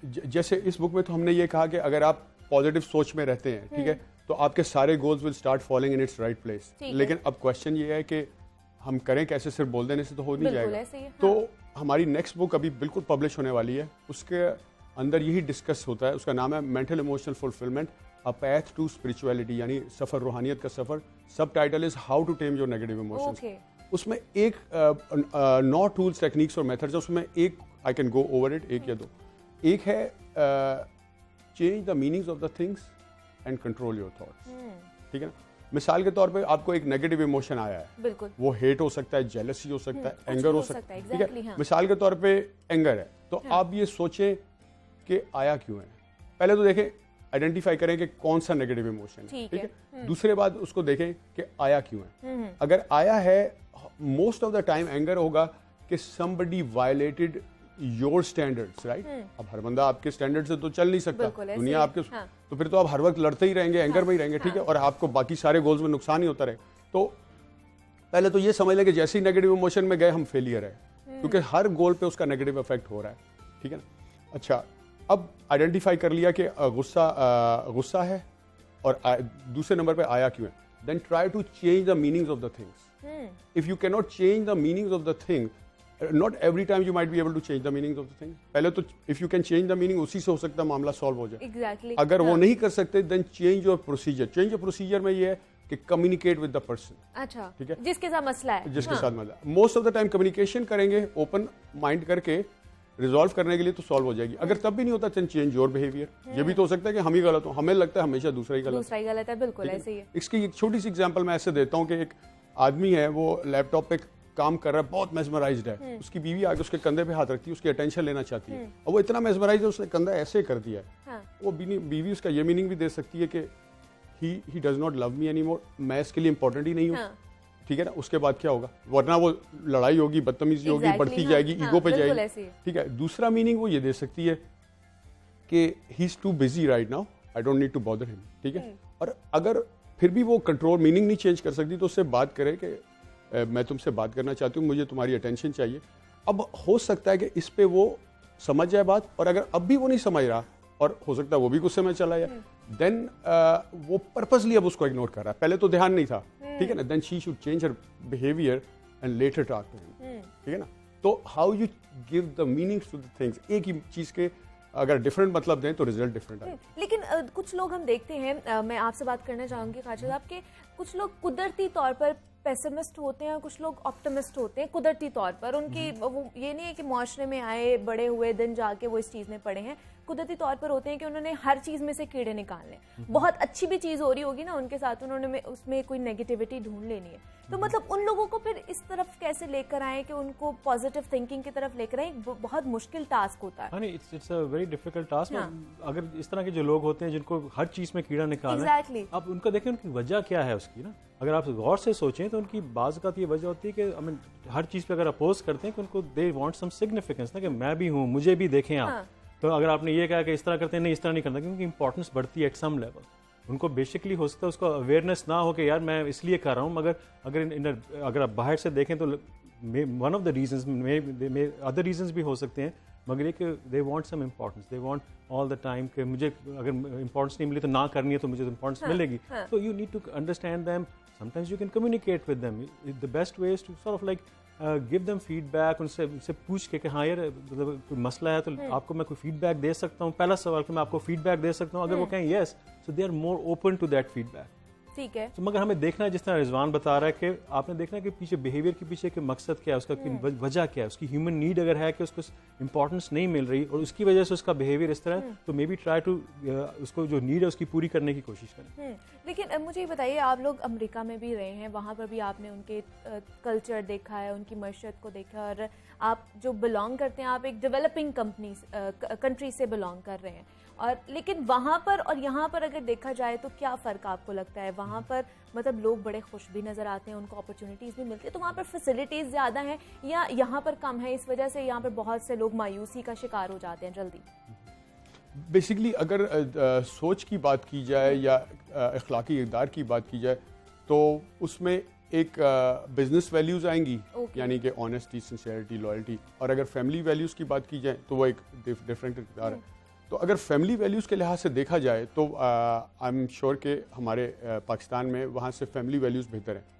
जैसे इस बुक में तो हमने ये कहा कि अगर आप पॉजिटिव सोच में रहते हैं, ठीक है, तो आपके सारे goals will start following in its right place. लेकिन अब क्वेश्चन ये है कि हम करें कैसे, सिर्फ बोल देने से तो हो नहीं जाएगा। तो हमारी नेक्स्ट बुक अभी बिल्कुल पब्लिश होने वाली है, उसके अंदर यही डिस्कस होता है। उसका नाम है mental emotional fulfilment a path to spirituality, यानी सफ़र रूहानियत का सफ़र। Subtitle is how to tame your negative emotions. उसमें एक 9 टूल्स, टेक्निक्स और मेथड्स है, उसमें एक I can go over it, एक या दो। एक है change the meanings of the things and control your thoughts, ठीक है ना। मिसाल के तौर पे आपको एक नेगेटिव इमोशन आया है, बिल्कुल, वो हेट हो सकता है, जेलसी हो सकता है, एंगर हो सकता है, ठीक है। हाँ। मिसाल के तौर पे एंगर है, तो आप ये सोचें कि आया क्यों है। पहले तो देखें, आइडेंटिफाई करें कि कौन सा नेगेटिव इमोशन है, ठीक है। दूसरे बात उसको देखें कि आया क्यों है। अगर आया है, most of the time anger होगा कि somebody violated your standards, right. अब हर बंदा आपके स्टैंडर्ड से तो चल नहीं सकता, दुनिया आपके, हाँ। तो फिर तो आप हर वक्त लड़ते ही रहेंगे, एंगर में ही रहेंगे, ठीक है, और आपको बाकी सारे गोल्स में नुकसान ही होता रहे। तो पहले तो ये समझ लें कि जैसे ही नेगेटिव इमोशन में गए हम फेलियर है, क्योंकि हर गोल पे उसका नेगेटिव इफेक्ट हो रहा है, ठीक है ना। अच्छा, अब आइडेंटिफाई कर लिया कि गुस्सा है और दूसरे नंबर पे आया क्यों है, then try to change the meanings of the things. If you can not change the meanings of the thing, not every time you might be able to change the meanings of the thing. पहले तो if you can change the meaning, उसी से हो सकता है मामला solve हो जाए। Exactly. अगर वो नहीं कर सकते, then change your procedure. Change your procedure में ये है कि communicate with the person. अच्छा, ठीक है, जिसके साथ मसला है, जिसके साथ मसला। Most of the time communication करेंगे, open mind करके रिजॉल्व करने के लिए तो सॉल्व हो जाएगी। अगर तब भी नहीं होता, then change your behavior. ये भी तो हो सकता है कि हम ही गलत हो, हमें लगता है हमेशा दूसरा ही गलत है, बिल्कुल ऐसे ही है। इसकी एक छोटी सी एग्जांपल मैं ऐसे देता हूँ कि एक आदमी है, वो लैपटॉप पे काम कर रहा है, बहुत मेस्मराइज्ड है। उसकी बीवी आगे उसके कंधे पे हाथ रखती है, उसकी अटेंशन लेना चाहती है, और वो इतना मेस्मराइज्ड है, उसने कंधा ऐसे कर दिया है। हाँ। वो बीवी उसका ये मीनिंग भी दे सकती है कि he does not love me any more, मैं इसके लिए इंपॉर्टेंट ही नहीं हूँ, हाँ। ठीक है ना। उसके बाद क्या होगा, वरना वो लड़ाई होगी, बदतमीजी होगी, बढ़ती जाएगी, ईगो पे जाएगी, ठीक है। दूसरा मीनिंग वो ये दे सकती है कि he is too busy right now, I don't need to bother him, ठीक है। और अगर फिर भी वो कंट्रोल मीनिंग नहीं चेंज कर सकती, तो उससे बात करे कि मैं तुमसे बात करना चाहती हूँ, मुझे तुम्हारी अटेंशन चाहिए। अब हो सकता है कि इस पे वो समझ जाए बात, और अगर अब भी वो नहीं समझ रहा, और हो सकता है वो भी गुस्से में चला जाए, देन वो पर्पसली अब उसको इग्नोर कर रहा है, पहले तो ध्यान नहीं था, ठीक है ना। Then she should change her behaviour and later talk to him, ठीक है ना। तो how you give the meanings to the things, एक ही चीज के अगर डिफरेंट मतलब दें तो रिजल्ट डिफरेंट आए। लेकिन कुछ लोग हम देखते हैं, मैं आपसे बात करना चाहूंगी खाजा साहब, कि कुछ लोग कुदरती तौर पर पेसिमिस्ट होते हैं, कुछ लोग ऑप्टिमिस्ट होते हैं कुदरती तौर पर। उनकी वो ये नहीं है कि मुआशरे में आए, बड़े हुए दिन जाके वो इस चीज़ में पड़े हैं, कुदरती तौर पर होते हैं कि उन्होंने हर चीज़ में से कीड़े निकालने, बहुत अच्छी भी चीज़ हो रही होगी ना उनके साथ, उन्होंने उसमें कोई नेगेटिविटी ढूंढ लेनी है। तो मतलब उन लोगों को फिर इस तरफ कैसे लेकर आए कि उनको पॉजिटिव थिंकिंग की तरफ लेकर आए, बहुत मुश्किल टास्क होता है। It's a very difficult task. अगर इस तरह के जो लोग होते हैं जिनको हर चीज़ में कीड़ा निकालना है, आप उनका देखें उनकी वजह क्या है उसकी ना। अगर आप गौर से सोचें तो उनकी बाज़ का ये वजह होती है कि हर चीज़ पे अगर अपोज करते हैं कि उनको दे वांट सम सिग्निफिकेंस ना, कि मैं भी हूँ, मुझे भी देखें आप। हाँ। तो अगर आपने ये कहा कि इस तरह करते हैं, नहीं इस तरह नहीं करना, क्योंकि इंपॉर्टेंस बढ़ती है एट सम लेवल। उनको बेसिकली हो सकता है उसको अवेयरनेस ना हो कि यार मैं इसलिए कर रहा हूँ, मगर अगर आप बाहर से देखें तो one of the reasons, other reasons भी हो सकते हैं, मगर एक they want some importance, they want all the time कि मुझे अगर इम्पोर्टेंस नहीं मिली तो ना करनी है, तो मुझे इम्पोर्टेंस मिलेगी। तो you need to understand them, sometimes you can communicate with them. The best way is to sort of like give them feedback, उनसे पूछ के कि हाँ यार मतलब कोई मसला है तो आपको मैं कोई फीडबैक दे सकता हूँ। पहला सवाल कि मैं आपको फीडबैक दे सकता हूँ, अगर वो कहें yes, so they are more open to that feedback, ठीक है। तो मगर हमें देखना है, जिस तरह रिजवान बता रहा है कि आपने देखना है कि पीछे बिहेवियर के पीछे के मकसद क्या है, उसका वजह क्या है, उसकी ह्यूमन नीड अगर है कि उसको इंपॉर्टेंस नहीं मिल रही और उसकी वजह से उसका बिहेवियर इस तरह है, तो मे बी ट्राई टू उसको जो नीड है उसकी पूरी करने की कोशिश करें। लेकिन मुझे ये बताइए, आप लोग अमेरिका में भी रहे हैं, वहाँ पर भी आपने उनके कल्चर देखा है, उनकी मशरत को देखा, और आप जो बिलोंग करते हैं, आप एक डेवलपिंग कंट्री से बिलोंग कर रहे हैं, और लेकिन वहाँ पर और यहाँ पर अगर देखा जाए तो क्या फ़र्क आपको लगता है? वहाँ पर मतलब लोग बड़े खुश भी नज़र आते हैं, उनको अपॉर्चुनिटीज़ भी मिलती है, तो वहाँ पर फैसिलिटीज़ ज़्यादा हैं या यहाँ पर कम है, इस वजह से यहाँ पर बहुत से लोग मायूसी का शिकार हो जाते हैं जल्दी? बेसिकली अगर सोच की बात की जाए या अखलाकी इक़दार की बात की जाए, तो उसमें एक बिजनेस वैल्यूज आएंगी, यानी कि ऑनेस्टी, सिंसियरिटी, लॉयल्टी, और अगर फैमिली वैल्यूज की बात की जाए तो वो एक डिफरेंट किरदार है। तो अगर फैमिली वैल्यूज के लिहाज से देखा जाए तो आई एम श्योर कि हमारे पाकिस्तान में वहाँ से फैमिली वैल्यूज बेहतर हैं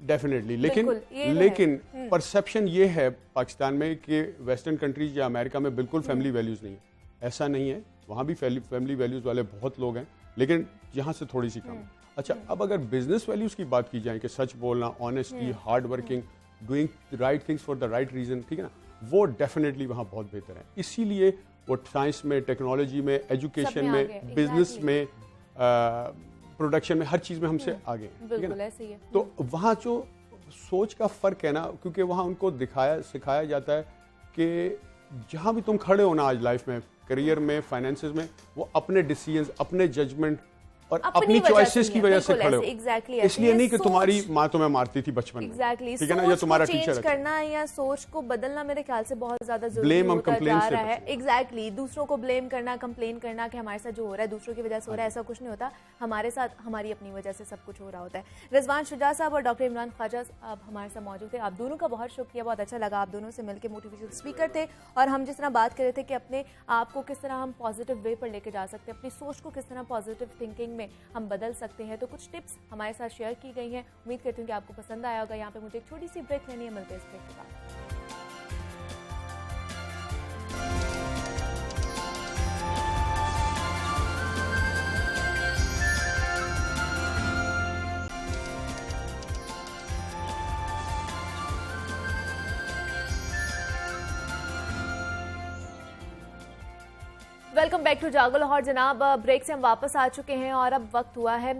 डेफिनेटली, लेकिन परसेप्शन ये है पाकिस्तान में कि वेस्टर्न कंट्रीज या अमेरिका में बिल्कुल फैमिली वैल्यूज नहीं है। ऐसा नहीं है, वहाँ भी फैमिली वैल्यूज वाले बहुत लोग हैं, लेकिन यहाँ से थोड़ी सी कम है। अच्छा, अब अगर बिजनेस वैल्यूज की बात की जाए कि सच बोलना, honesty, hard working, doing the right things for the right reason, ठीक है ना, वो डेफिनेटली वहाँ बहुत बेहतर है। इसीलिए वो साइंस में, टेक्नोलॉजी में, एजुकेशन में, बिजनेस में, प्रोडक्शन में, हर चीज़ में हमसे आगे हैं, ठीक है ना। तो वहाँ जो सोच का फ़र्क है ना, क्योंकि वहाँ उनको सिखाया जाता है कि जहाँ भी तुम खड़े हो ना आज लाइफ में, करियर में, फाइनेंसेस में, वो अपने डिसीजंस, अपने जजमेंट और अपनी चॉइसेस की वजह से खड़े हो। इसलिए नहीं कि तुम्हारी माँ तुम्हें मारती थी बचपन में, ठीक है ना, या तुम्हारा टीचर करना या सोच को बदलना मेरे ख्याल से बहुत ज्यादा जरूरी होता जा रहा है। एग्जैक्टली, दूसरों को ब्लेम करना, कंप्लेन करना कि हमारे साथ जो हो रहा है दूसरों की वजह से हो रहा है, ऐसा कुछ नहीं होता। हमारे साथ हमारी अपनी वजह से सब कुछ हो रहा होता है। रिजवान शुजा साहब और डॉक्टर इमरान ख्वाजा आप हमारे साथ मौजूद थे। आप दोनों का बहुत शुक्रिया, बहुत अच्छा लगा आप दोनों से मिलकर। मोटिवेशनल स्पीकर थे और हम जिस तरह बात कर रहे थे कि अपने आप को किस तरह हम पॉजिटिव वे पर लेके जा सकते हैं, अपनी सोच को किस तरह पॉजिटिव थिंकिंग में हम बदल सकते हैं, तो कुछ टिप्स हमारे साथ शेयर की गई हैं। उम्मीद करती हूँ कि आपको पसंद आया होगा। यहाँ पे मुझे एक छोटी सी ब्रेक लेनी है, मिलते हैं इस ब्रेक के बाद। वेलकम बैक टू जागो लाहौर। जनाब, ब्रेक से हम वापस आ चुके हैं और अब वक्त हुआ है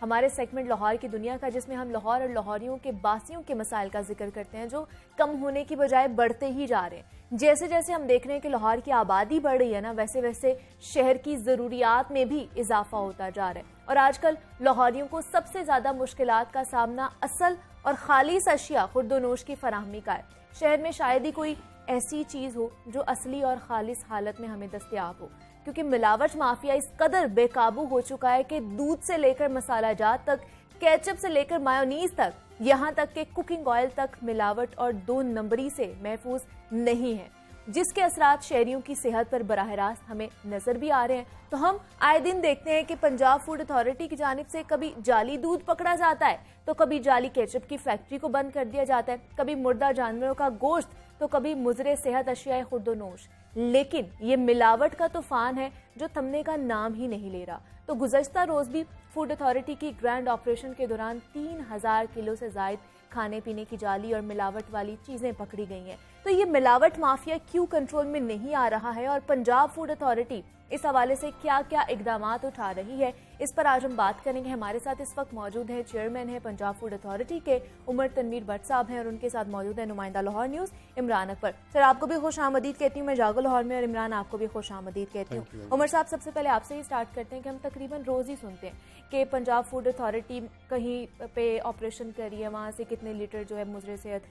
हमारे सेगमेंट लाहौर की दुनिया का, जिसमें हम लाहौर और लाहौरियों के बासियों के मसाइल का जिक्र करते हैं जो कम होने की बजाय बढ़ते ही जा रहे हैं। जैसे जैसे हम देख रहे हैं कि लाहौर की आबादी बढ़ रही है ना, वैसे वैसे शहर की ज़रूरियात में भी इजाफा होता जा रहा है और आजकल लाहौरियों को सबसे ज़्यादा मुश्किलात का सामना असल और खालिस अशिया खुर्दोनोश की फराहमी का है। शहर में शायद ही कोई ऐसी चीज़ हो जो असली और खालिस हालत में हमें दस्तयाब हो, क्योंकि मिलावट माफिया इस कदर बेकाबू हो चुका है कि दूध से लेकर मसाला जात तक, केचप से लेकर मायोनीज तक, यहाँ तक कि कुकिंग ऑयल तक मिलावट और 2 नंबरी से महफूज नहीं है, जिसके असरात शहरियों की सेहत पर बराह रास्त हमें नजर भी आ रहे हैं। तो हम आए दिन देखते हैं कि पंजाब फूड अथॉरिटी की जानिब से कभी जाली दूध पकड़ा जाता है, तो कभी जाली केचप की फैक्ट्री को बंद कर दिया जाता है, कभी मुर्दा जानवरों का गोश्त, तो कभी मुजरे सेहत अशियाए खुर्दोनोश। लेकिन ये मिलावट का तूफान है जो थमने का नाम ही नहीं ले रहा। तो गुज़श्ता रोज भी फूड अथॉरिटी की ग्रैंड ऑपरेशन के दौरान 3000 किलो से जायद खाने पीने की जाली और मिलावट वाली चीजें पकड़ी गई हैं। तो ये मिलावट माफिया क्यों कंट्रोल में नहीं आ रहा है और पंजाब फूड अथॉरिटी इस हवाले से क्या क्या इकदामात उठा रही है, इस पर आज हम बात करेंगे। हमारे साथ इस वक्त मौजूद हैं, चेयरमैन है पंजाब फूड अथॉरिटी के उमर तनवीर भट्ट साहब हैं और उनके साथ मौजूद है नुमाइंदा लाहौर न्यूज़ इमरान अकबर। सर, आपको भी खुश आमदीद कहती हूँ मैं जागो लाहौर में, और इमरान आपको भी खुश आमदीद कहती हूँ। उमर साहब, सबसे पहले आपसे ही स्टार्ट करते हैं कि हम तकरीबन रोज ही सुनते हैं कि पंजाब फूड अथॉरिटी कहीं पे ऑपरेशन कर रही है, वहाँ से कितने लीटर जो है मुजरे सेहत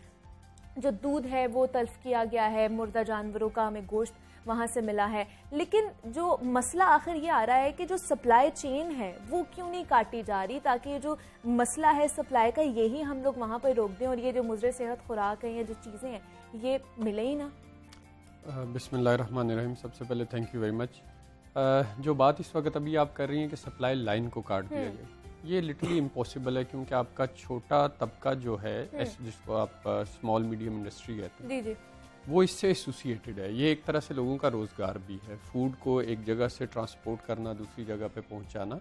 जो दूध है वो तल्फ किया गया है, मुर्दा जानवरों का हमें गोश्त वहाँ से मिला है। लेकिन जो मसला आखिर ये आ रहा है कि जो सप्लाई चेन है वो क्यों नहीं काटी जा रही, ताकि ये जो मसला है सप्लाई का यही हम लोग वहाँ पर रोक दें और ये जो मुजरे सेहत खुराक है या जो चीज़ें हैं ये मिले ही ना। बिस्मिल्लाहिर्रहमानिर्रहीम। सबसे पहले थैंक यू वेरी मच। जो बात इस वक्त अभी आप कर रही हैं कि सप्लाई लाइन को काट दिया जाए, ये लिटरली इम्पॉसिबल है, क्योंकि आपका छोटा तबका जो है जिसको आप स्मॉल मीडियम इंडस्ट्री कहते हैं, जी, वो इससे एसोसिएटेड है। ये एक तरह से लोगों का रोज़गार भी है। फूड को एक जगह से ट्रांसपोर्ट करना, दूसरी जगह पे पहुंचाना,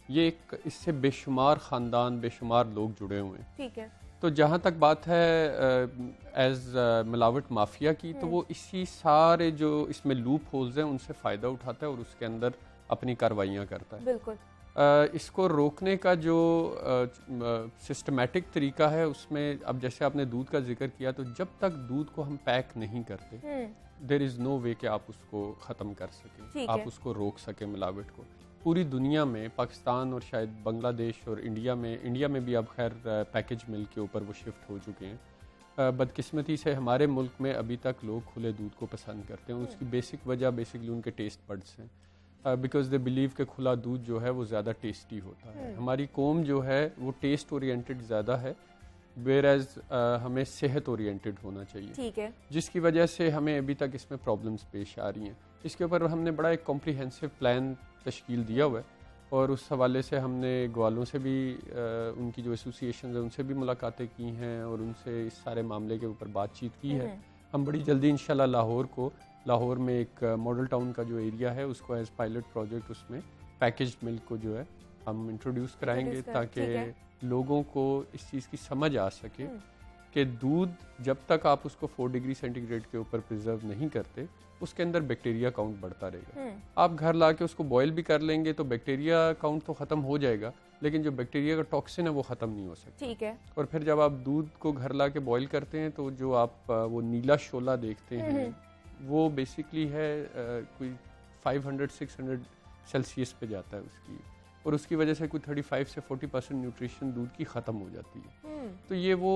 ये एक इससे बेशुमार ख़ानदान, बेशुमार लोग जुड़े हुए हैं। ठीक है। तो जहाँ तक बात है मिलावट माफिया की, तो वो इसी सारे जो इसमें लूप होल्स हैं उनसे फ़ायदा उठाता है और उसके अंदर अपनी कार्रवाइयाँ करता है। बिल्कुल। इसको रोकने का जो सिस्टमेटिक तरीका है उसमें, अब जैसे आपने दूध का जिक्र किया, तो जब तक दूध को हम पैक नहीं करते, देयर इज़ नो वे कि आप उसको ख़त्म कर सकें, आप उसको रोक सकें मिलावट को। पूरी दुनिया में, पाकिस्तान और शायद बांग्लादेश और इंडिया में भी अब खैर पैकेज मिल्क के ऊपर वो शिफ्ट हो चुके हैं। बदकिस्मती से हमारे मुल्क में अभी तक लोग खुले दूध को पसंद करते हैं। उसकी बेसिक वजह बेसिकली उनके टेस्ट बड्स हैं, बिकॉज दे बिलीव कि खुला दूध जो है वो ज़्यादा टेस्टी होता है। हमारी कौम जो है वो टेस्ट ओरिएंटेड ज़्यादा है, वेयर एज हमें सेहत ओरिएंटेड होना चाहिए, ठीक है, जिसकी वजह से हमें अभी तक इसमें प्रॉब्लम्स पेश आ रही हैं। इसके ऊपर हमने बड़ा एक कॉम्प्रिहेंसिव प्लान तश्कील दिया हुआ है और उस हवाले से हमने ग्वालों से भी उनकी जो एसोसिएशन है उनसे भी मुलाकातें की हैं और उनसे इस सारे मामले के ऊपर बातचीत की है। हम बड़ी जल्दी इंशाल्लाह लाहौर में एक मॉडल टाउन का जो एरिया है उसको एज पायलट प्रोजेक्ट उसमें पैकेज्ड मिल्क को जो है हम इंट्रोड्यूस कराएंगे ताकि लोगों को इस चीज़ की समझ आ सके कि दूध जब तक आप उसको 4 डिग्री सेंटीग्रेड के ऊपर प्रिजर्व नहीं करते उसके अंदर बैक्टीरिया काउंट बढ़ता रहेगा। आप घर ला के उसको बॉयल भी कर लेंगे तो बैक्टीरिया काउंट तो ख़त्म हो जाएगा, लेकिन जो बैक्टीरिया का टॉक्सिन है वो ख़त्म नहीं हो सकता। ठीक है। और फिर जब आप दूध को घर ला के बॉयल करते हैं तो जो आप वो नीला शोला देखते हैं वो बेसिकली है कोई 500-600 सेल्सियस पे जाता है उसकी, और उसकी वजह से कोई 35 से 40% न्यूट्रिशन दूध की ख़त्म हो जाती है। तो ये वो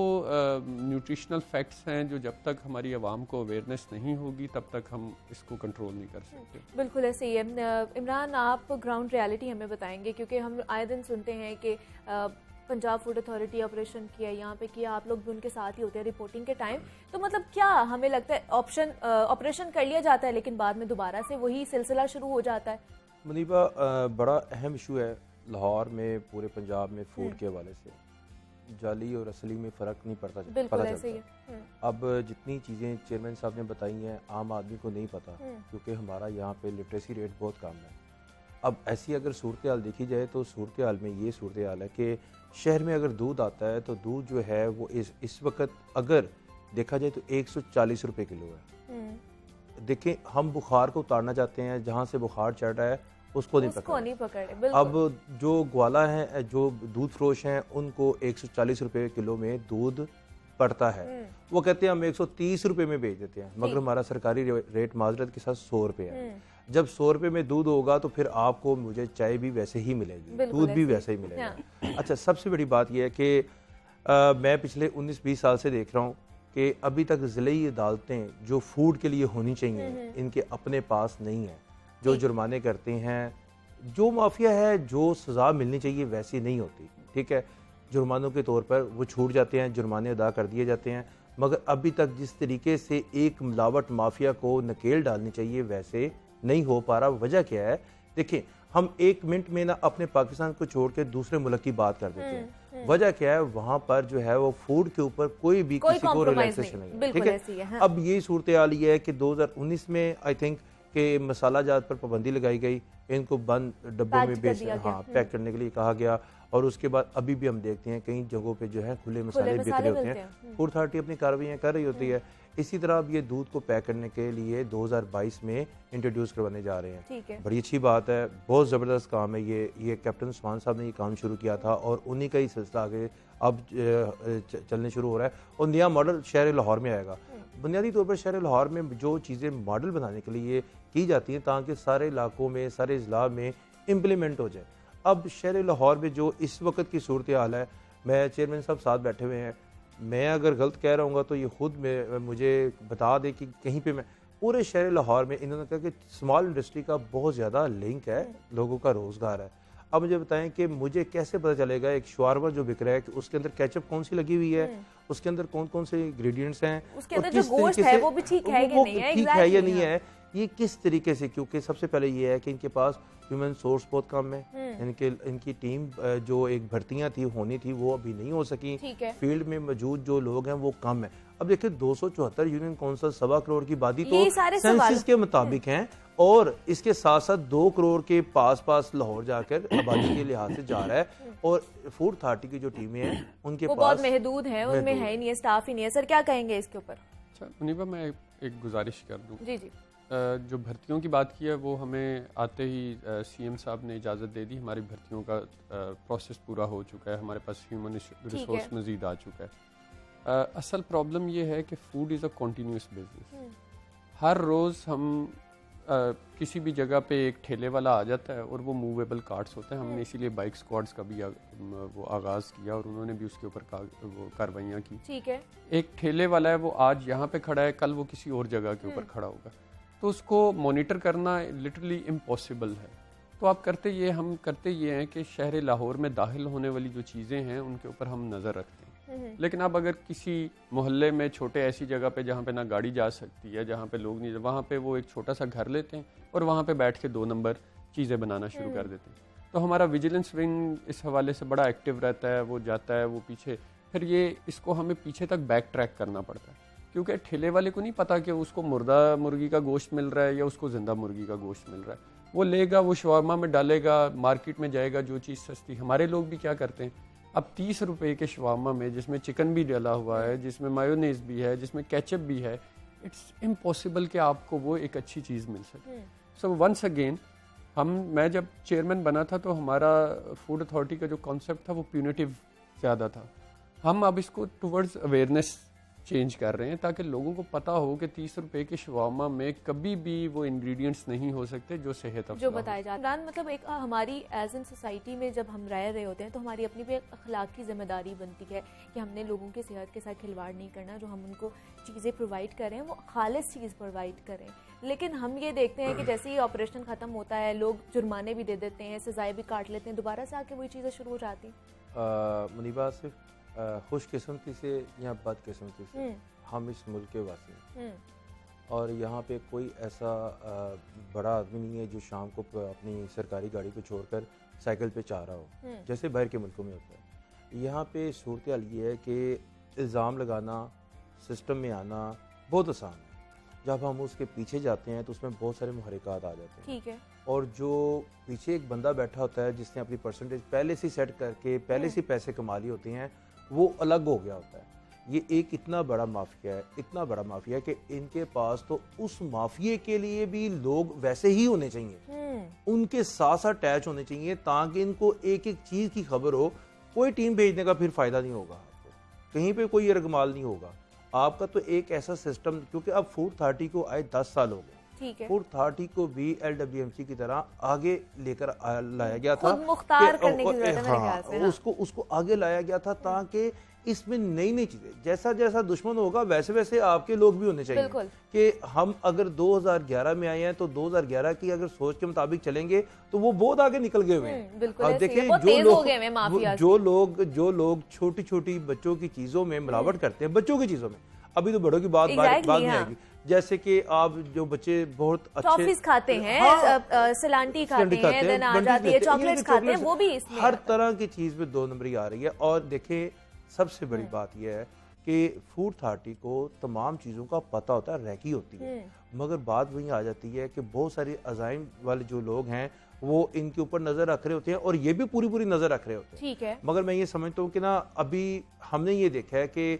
न्यूट्रिशनल फैक्ट्स हैं जो जब तक हमारी आवाम को अवेयरनेस नहीं होगी तब तक हम इसको कंट्रोल नहीं कर सकते। बिल्कुल ऐसे ही है। इमरान, आप ग्राउंड रियलिटी हमें बताएंगे, क्योंकि हम आए दिन सुनते हैं कि पंजाब फूड अथॉरिटी ऑपरेशन किया, यहाँ पे किया, आप लोग भी उनके साथ ही होते हैं रिपोर्टिंग के टाइम। तो मतलब क्या हमें लगता है ऑपरेशन कर लिया जाता है लेकिन बाद में दोबारा से वही सिलसिला शुरू हो जाता है? मुनीबा, बड़ा अहम इशू है लाहौर में, पूरे पंजाब में फूड के हवाले से जाली और असली में फ़र्क नहीं पता चलता। अब जितनी चीज़ें चेयरमैन साहब ने बताई हैं आम आदमी को नहीं पता, क्योंकि हमारा यहाँ पे लिटरेसी रेट बहुत कम है। अब ऐसी अगर सूरत हाल देखी जाए तो सूरत हाल में ये सूरत हाल है कि शहर में अगर दूध आता है तो दूध जो है वो इस वक्त अगर देखा जाए तो 140 रुपये किलो है। देखें, हम बुखार को उतारना चाहते हैं, जहाँ से बुखार चढ़ रहा है उसको नहीं पकड़े। अब जो ग्वाला हैं, जो दूध फरोश हैं, उनको 140 रुपये किलो में दूध पड़ता है। वो कहते हैं हम 130 रुपये में बेच देते हैं, मगर हमारा सरकारी रेट माजरत के साथ 100 रुपये है। जब 100 रुपये में दूध होगा तो फिर आपको मुझे चाय भी वैसे ही मिलेगी, दूध भी वैसे ही मिलेगा। अच्छा, सबसे बड़ी बात यह है कि मैं पिछले 19-20 साल से देख रहा हूँ कि अभी तक ज़िली अदालतें जो फूड के लिए होनी चाहिए इनके अपने पास नहीं है। जो जुर्माने करते हैं, जो माफिया है, जो सज़ा मिलनी चाहिए वैसी नहीं होती। ठीक है, जुर्मानों के तौर पर वो छूट जाते हैं, जुर्माने अदा कर दिए जाते हैं, मगर अभी तक जिस तरीके से एक मिलावट माफिया को नकेल डालनी चाहिए वैसे नहीं हो पा रहा। वजह क्या है? देखिए, हम 1 मिनट में ना अपने पाकिस्तान को छोड़ के दूसरे मुल्क की बात कर देते हैं। वजह क्या है? वहाँ पर जो है वो फूड के ऊपर कोई भी किसी को रिलैक्सेशन नहीं है। ठीक है, अब ये सूरत हाल ये है कि 2019 में आई थिंक कि मसाला जात पर पाबंदी लगाई गई, इनको बंद डब्बों में पैक करने के लिए कहा गया, और उसके बाद अभी भी हम देखते हैं कई जगहों पे जो है खुले मसाले बिक रहे होते हैं। फूड अथॉरिटी अपनी कार्रवाइयाँ कर रही होती है। इसी तरह अब ये दूध को पैक करने के लिए 2022 में इंट्रोड्यूस करवाने जा रहे हैं। बड़ी अच्छी बात है, बहुत ज़बरदस्त काम है ये कैप्टन उस्मान साहब ने ये काम शुरू किया था और उन्हीं का ही सिलसिला आगे अब चलने शुरू हो रहा है और नया मॉडल शहर लाहौर में आएगा। बुनियादी तौर पर शहर लाहौर में जो चीज़ें मॉडल बनाने के लिए की जाती हैं ताकि सारे इलाकों में, सारे अजला में इम्प्लीमेंट हो जाए। अब शहर लाहौर में जो इस वक्त की सूरत हाल है, मैं चेयरमैन साहब साथ बैठे हुए हैं, मैं अगर गलत कह रहा हूँ तो ये खुद मुझे बता दे कि कहीं पे मैं पूरे शहर लाहौर में इन्होंने कहा कि स्मॉल इंडस्ट्री का बहुत ज़्यादा लिंक है, लोगों का रोज़गार है। अब मुझे बताएं कि मुझे कैसे पता चलेगा एक शवारमा जो बिक रहा है कि उसके अंदर केचप कौन सी लगी हुई है, उसके अंदर कौन कौन से इंग्रेडिएंट्स हैं, उसके अंदर जो गोश्त है वो भी ठीक है कि नहीं है, ठीक है या नहीं है, ये किस तरीके से। क्योंकि सबसे पहले ये है कि इनके पास ह्यूमन सोर्स बहुत कम है। इनकी टीम जो एक भर्तियां थी होनी थी वो अभी नहीं हो सकी। फील्ड में मौजूद जो लोग हैं वो कम है। अब देखिए 274 यूनियन काउंसिल 1.25 करोड़ की आबादी तो सेंसस के मुताबिक हैं और इसके साथ साथ 2 करोड़ के पास लाहौर जाकर आबादी के लिहाज से जा रहा है और फूड अथॉरिटी की जो टीमें हैं उनके पास बहुत महदूद है, उनमें है ही नहीं है, स्टाफ ही नहीं है। सर क्या कहेंगे इसके ऊपर? अच्छा मुनीबा, मैं एक गुजारिश कर दूं। जी जी। जो भर्तियों की बात की है वो हमें आते ही सीएम साहब ने इजाज़त दे दी। हमारी भर्तियों का प्रोसेस पूरा हो चुका है, हमारे पास ह्यूमन रिसोर्स मज़ीद आ चुका है। असल प्रॉब्लम ये है कि food is a continuous business. हर रोज़ हम किसी भी जगह पे एक ठेले वाला आ जाता है और वो मूवेबल कार्ट्स होते हैं। हमने इसीलिए बाइक स्क्वाड्स का भी वो आगाज़ किया और उन्होंने भी उसके ऊपर वो कार्रवाइयाँ की। ठीक है, एक ठेले वाला है, वो आज यहाँ पे खड़ा है, कल वो किसी और जगह के ऊपर खड़ा होगा, तो उसको मॉनिटर करना लिटरली इम्पॉसिबल है। तो हम करते ये हैं कि शहर लाहौर में दाखिल होने वाली जो चीज़ें हैं उनके ऊपर हम नज़र रखते हैं। लेकिन अब अगर किसी मोहल्ले में छोटे ऐसी जगह पे जहाँ पे ना गाड़ी जा सकती है, जहाँ पे लोग नहीं, वहाँ पे वो एक छोटा सा घर लेते हैं और वहाँ पे बैठ के 2 नंबर चीज़ें बनाना शुरू कर देते हैं। तो हमारा विजिलेंस विंग इस हवाले से बड़ा एक्टिव रहता है, वो जाता है वो पीछे, फिर ये इसको हमें पीछे तक बैक ट्रैक करना पड़ता है, क्योंकि ठेले वाले को नहीं पता कि उसको मुर्दा मुर्गी का गोश्त मिल रहा है या उसको जिंदा मुर्गी का गोश्त मिल रहा है। वो लेगा, वो शवारमा में डालेगा, मार्केट में जाएगा, जो चीज़ सस्ती। हमारे लोग भी क्या करते हैं, अब 30 रुपए के शवारमा में जिसमें चिकन भी डाला हुआ है, जिसमें मायोनेज भी है, जिसमें केचप भी है, इट्स इम्पॉसिबल कि आपको वो एक अच्छी चीज़ मिल सके। सो वंस अगेन मैं जब चेयरमैन बना था तो हमारा फूड अथॉरिटी का जो कॉन्सेप्ट था वो प्यूनिटिव ज़्यादा था। हम अब इसको टुवर्ड्स अवेयरनेस चेंज कर रहे हैं ताकि लोगों को पता हो कि 30 रुपए के शवारमा में कभी भी वो इंग्रेडिएंट्स नहीं हो सकते जो सेहत जो बताए जाते हैं। मतलब एक हमारी एज एन सोसाइटी में जब हम रह रहे होते हैं तो हमारी अपनी भी एक अखलाकी जिम्मेदारी बनती है कि हमने लोगों की सेहत के साथ खिलवाड़ नहीं करना। जो हम उनको चीज़ें प्रोवाइड करें वो खालिस चीज़ प्रोवाइड करें। लेकिन हम ये देखते हैं कि जैसे ही ऑपरेशन ख़त्म होता है लोग जुर्माने भी दे देते हैं, सजाएं भी काट लेते हैं, दोबारा से आके वही चीज़ें शुरू हो जाती हैं। मुनीबा, सिर्फ खुशकिस्मती से या बदकिस्मती से हम इस मुल्क के वासी हैं और यहाँ पे कोई ऐसा बड़ा आदमी नहीं है जो शाम को अपनी सरकारी गाड़ी को छोड़कर साइकिल पे चाह रहा हो जैसे बाहर के मुल्कों में होता है। यहाँ पे सूरत हाल ये है कि इल्ज़ाम लगाना, सिस्टम में आना बहुत आसान है। जब हम उसके पीछे जाते हैं तो उसमें बहुत सारे मुहरिकात आ जाते हैं। ठीक है। और जो पीछे एक बंदा बैठा होता है जिसने अपनी परसेंटेज पहले से सेट करके पहले से पैसे कमा लिए होते हैं, वो अलग हो गया होता है। ये एक इतना बड़ा माफिया है, इतना बड़ा माफिया है कि इनके पास तो उस माफिया के लिए भी लोग वैसे ही होने चाहिए, उनके साथ साथ अटैच होने चाहिए ताकि इनको एक एक चीज़ की खबर हो। कोई टीम भेजने का फिर फ़ायदा नहीं होगा आपको, कहीं पे कोई रगमाल नहीं होगा आपका। तो एक ऐसा सिस्टम, क्योंकि अब फूड अथॉरिटी को आए 10 साल हो गए, ठीक है। फूड अथॉरिटी को भी LWMC की तरह आगे लेकर लाया गया था, मुख्तार करने की जरूरत है मेरे ख्याल से। हाँ। उसको आगे लाया गया था ताकि इसमें नई नई चीजें, जैसा जैसा दुश्मन होगा वैसे वैसे आपके लोग भी होने चाहिए कि हम अगर 2011 में आए हैं तो 2011 की अगर सोच के मुताबिक चलेंगे तो वो बहुत आगे निकल गए हुए हैं। अब देखिए जो लोग छोटी छोटी बच्चों की चीजों में मिलावट करते हैं, बच्चों की चीजों में, अभी तो बड़ों की बात में आएगी। जैसे कि आप जो बच्चे बहुत अच्छे टॉफीज खाते हैं, सलांटी खाते हैं, देन आ जाती है चॉकलेट्स खाते हैं, वो भी इसमें हर तरह की चीज में 2 नंबरी आ रही है। और देखिए सबसे बड़ी बात यह है कि फूड अथॉरिटी को तमाम चीज़ों का पता होता है, रैकी होती है, मगर बात वही आ जाती है कि बहुत सारे अजाइम वाले जो लोग हैं वो इनके ऊपर नजर रख रहे होते हैं और ये भी पूरी पूरी नजर रख रहे होते हैं। ठीक है। मगर मैं ये समझता हूँ कि ना अभी हमने ये देखा है कि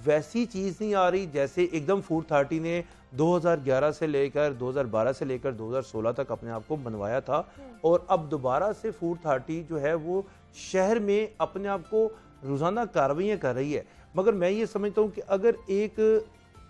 वैसी चीज नहीं आ रही जैसे एकदम फूड अथॉरिटी ने 2011 से लेकर 2012 से लेकर 2016 तक अपने आप को बनवाया था। और अब दोबारा से फूड अथॉरिटी जो है वो शहर में अपने आप को रोजाना कार्रवाइयाँ कर रही है। मगर मैं ये समझता हूँ कि अगर एक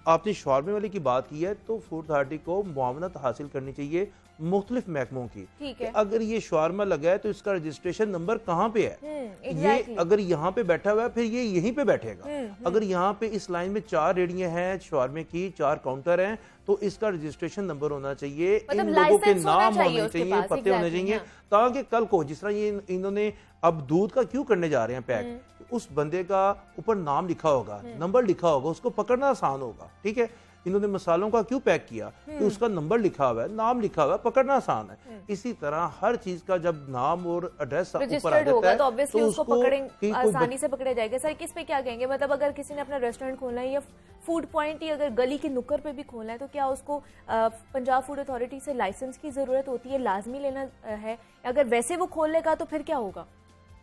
आपने शवारमे वाले की बात की है तो फूड अथॉरिटी को मुआवनत हासिल करनी चाहिए मुख्तलिफ महकमों की। ठीक है। अगर ये शवारमा लगा है तो इसका रजिस्ट्रेशन नंबर कहाँ पे है? ये अगर यहाँ पे बैठा हुआ है फिर ये यहीं पे बैठेगा। अगर यहाँ पे इस लाइन में 4 रेडियां हैं शवारमे की, 4 काउंटर हैं, तो इसका रजिस्ट्रेशन नंबर होना चाहिए, इन लोगों के नाम होने चाहिए, पते होने चाहिए, ताकि कल को जिस तरह ये इन्होंने अब दूध का क्यों करने जा रहे हैं पैक, उस बंदे का ऊपर नाम लिखा होगा, नंबर लिखा होगा, उसको पकड़ना आसान होगा। ठीक है। इन्होंने मसालों का क्यों पैक किया कि उसका नंबर लिखा हुआ है, नाम लिखा हुआ है, पकड़ना आसान है। इसी तरह हर चीज का जब नाम और एड्रेस ऊपर आ जाता है तो ऑब्वियसली उसको पकड़ेंगे, आसानी से पकड़ा जाएगा। सर किस पे क्या कहेंगे, मतलब अगर किसी ने अपना रेस्टोरेंट खोलना है या फूड पॉइंट ही अगर गली के नुक्कड़ पे भी खोलना है तो क्या उसको पंजाब फूड अथॉरिटी से लाइसेंस की जरूरत होती है, लाजमी लेना है? अगर वैसे वो खोल लेगा तो फिर क्या होगा?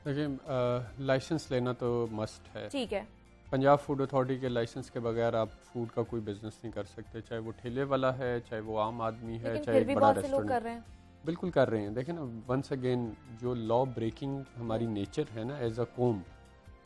देखिए लाइसेंस लेना तो मस्ट है। ठीक है। पंजाब फूड अथॉरिटी के लाइसेंस के बगैर आप फूड का कोई बिजनेस नहीं कर सकते, चाहे वो ठेले वाला है, चाहे वो आम आदमी है, चाहे बड़ा रेस्टोरेंट कर रहे हैं। बिल्कुल कर रहे हैं। देखें ना, वंस अगेन जो लॉ ब्रेकिंग हमारी नेचर है ना एज अ कौम,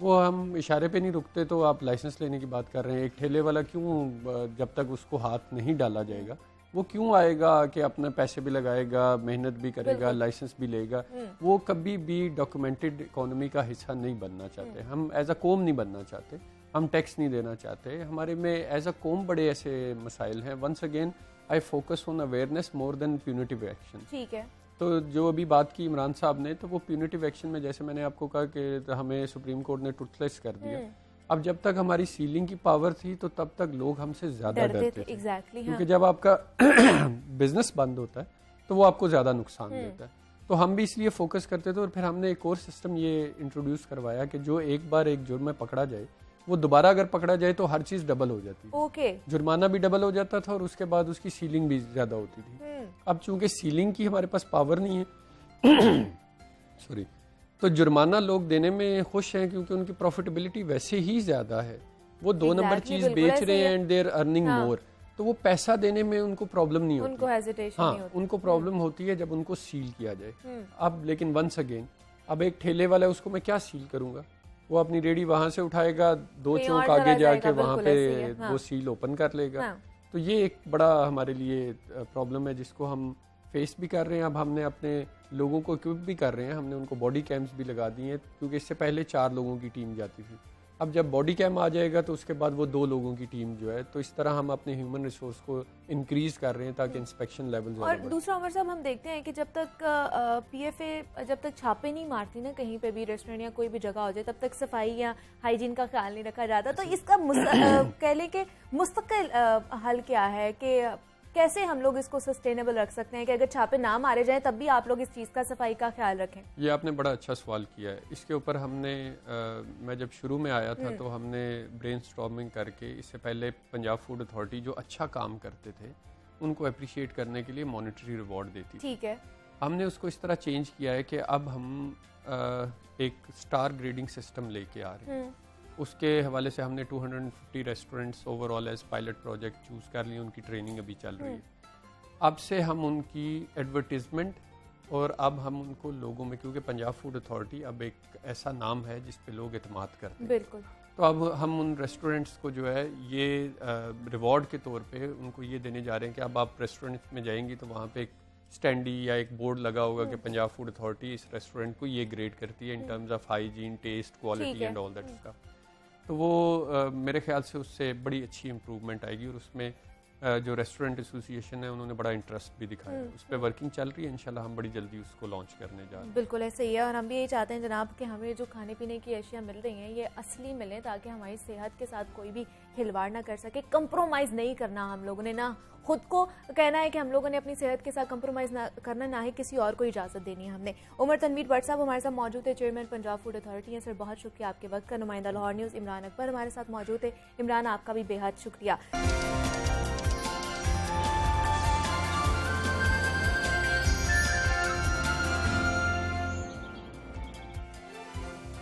वो हम इशारे पे नहीं रुकते। तो आप लाइसेंस लेने की बात कर रहे हैं, एक ठेले वाला क्यों, जब तक उसको हाथ नहीं डाला जाएगा वो क्यों आएगा कि अपने पैसे भी लगाएगा, मेहनत भी करेगा, लाइसेंस भी लेगा? वो कभी भी डॉक्यूमेंटेड इकोनॉमी का हिस्सा नहीं बनना चाहते। हम एज अ कौम नहीं बनना चाहते, हम टैक्स नहीं देना चाहते। हमारे में एज अ कौम बड़े ऐसे मसाइल हैं। Once again I focus on awareness more than punitive action. ठीक है। तो जो अभी बात की इमरान साहब ने, तो वो प्यूनिटिव एक्शन में जैसे मैंने आपको कहा कि हमें सुप्रीम कोर्ट ने टूथलेस कर दिया। अब जब तक हमारी सीलिंग की पावर थी तो तब तक लोग हमसे ज्यादा डरते थे। एग्जैक्टली, क्योंकि जब आपका बिजनेस बंद होता है तो वो आपको ज्यादा नुकसान देता है। तो हम भी इसलिए फोकस करते थे और फिर हमने एक और सिस्टम ये इंट्रोड्यूस करवाया कि जो एक बार एक जुर्म में पकड़ा जाए वो दोबारा अगर पकड़ा जाए तो हर चीज डबल हो जाती है। ओके, जुर्माना भी डबल हो जाता था और उसके बाद उसकी सीलिंग भी ज्यादा होती थी। अब चूंकि सीलिंग की हमारे पास पावर नहीं है सॉरी, तो जुर्माना लोग देने में खुश हैं क्योंकि उनकी प्रॉफिटेबिलिटी वैसे ही ज्यादा है। वो 2 नंबर चीज बेच रहे हैं and they are earning more, तो वो पैसा देने में उनको प्रॉब्लम नहीं होती। उनको हेजिटेशन नहीं होती। उनको प्रॉब्लम होती है जब उनको सील किया जाए। अब लेकिन वंस अगेन, अब एक ठेले वाला है उसको मैं क्या सील करूंगा? वो अपनी रेडी वहां से उठाएगा, 2 चौक आगे जाके वहां पे वो सील ओपन कर लेगा। तो ये एक बड़ा हमारे लिए प्रॉब्लम है जिसको हम फेस भी कर रहे हैं। अब हमने अपने लोगों को इक्विप भी कर रहे हैं, हमने उनको बॉडी कैम्स भी लगा दी हैं क्योंकि इससे पहले 4 लोगों की टीम जाती थी। अब जब बॉडी कैम आ जाएगा तो उसके बाद वो 2 लोगों की टीम जो है, तो इस तरह हम अपने ह्यूमन रिसोर्स को इंक्रीज कर रहे हैं ताकि इंस्पेक्शन लेवल और दूसरा उमर साहब, हम देखते हैं कि जब तक PFA जब तक छापे नहीं मारती ना कहीं पे भी, रेस्टोरेंट या कोई भी जगह हो जाए, तब तक सफाई या हाइजीन का ख्याल नहीं रखा जाता। तो इसका कह लें कि मुस्तकिल हल क्या है कि कैसे हम लोग इसको सस्टेनेबल रख सकते हैं कि अगर छापे ना मारे जाएं तब भी आप लोग इस चीज़ का सफाई का ख्याल रखें? ये आपने बड़ा अच्छा सवाल किया है। इसके ऊपर हमने मैं जब शुरू में आया था तो हमने ब्रेनस्टॉर्मिंग करके, इससे पहले पंजाब फूड अथॉरिटी जो अच्छा काम करते थे उनको अप्रिशिएट करने के लिए मॉनेटरी रिवॉर्ड देती थी। ठीक है, हमने उसको इस तरह चेंज किया है कि अब हम एक स्टार ग्रेडिंग सिस्टम लेके आ रहे हैं। उसके हवाले से हमने 250 restaurants overall as pilot project choose कर लिए, उनकी ट्रेनिंग अभी चल रही है। अब से हम उनकी एडवर्टीजमेंट और अब हम उनको लोगों में, क्योंकि पंजाब फूड अथॉरिटी अब एक ऐसा नाम है जिस पे लोग एतमाद करते हैं, बिल्कुल, तो अब हम उन रेस्टोरेंट्स को जो है ये रिवॉर्ड के तौर पे उनको ये देने जा रहे हैं कि अब आप रेस्टोरेंट्स में जाएंगी तो वहाँ पे एक स्टैंडी या एक बोर्ड लगा होगा कि पंजाब फूड अथॉरिटी इस रेस्टोरेंट को ये ग्रेड करती है in terms of hygiene, taste, quality and all that stuff. तो वो मेरे ख्याल से उससे बड़ी अच्छी इम्प्रूवमेंट आएगी और उसमें जो रेस्टोरेंट एसोसिएशन है उन्होंने बड़ा इंटरेस्ट भी दिखाया है। उस पर वर्किंग चल रही है, इंशाल्लाह हम बड़ी जल्दी उसको लॉन्च करने जा रहे हैं। बिल्कुल ऐसे ही है और हम भी यही चाहते हैं जनाब कि हमें जो खाने पीने की अशिया मिल रही हैं ये असली मिलें ताकि हमारी सेहत के साथ कोई भी खिलवाड़ ना कर सके। कंप्रोमाइज़ नहीं करना हम लोगों ने, ना खुद को कहना है कि हम लोगों ने अपनी सेहत के साथ कंप्रोमाइज़ ना करना, ना ही किसी और को इजाज़त देनी है हमने। उमर तनवीर भट्ट साहब हमारे साथ मौजूद है, चेयरमैन पंजाब फूड अथॉरिटी हैं। सर बहुत शुक्रिया आपके वक्त का। नुमाइंदा लाहौर न्यूज़ इमरान अकबर हमारे साथ मौजूद है। इमरान, आपका भी बेहद शुक्रिया।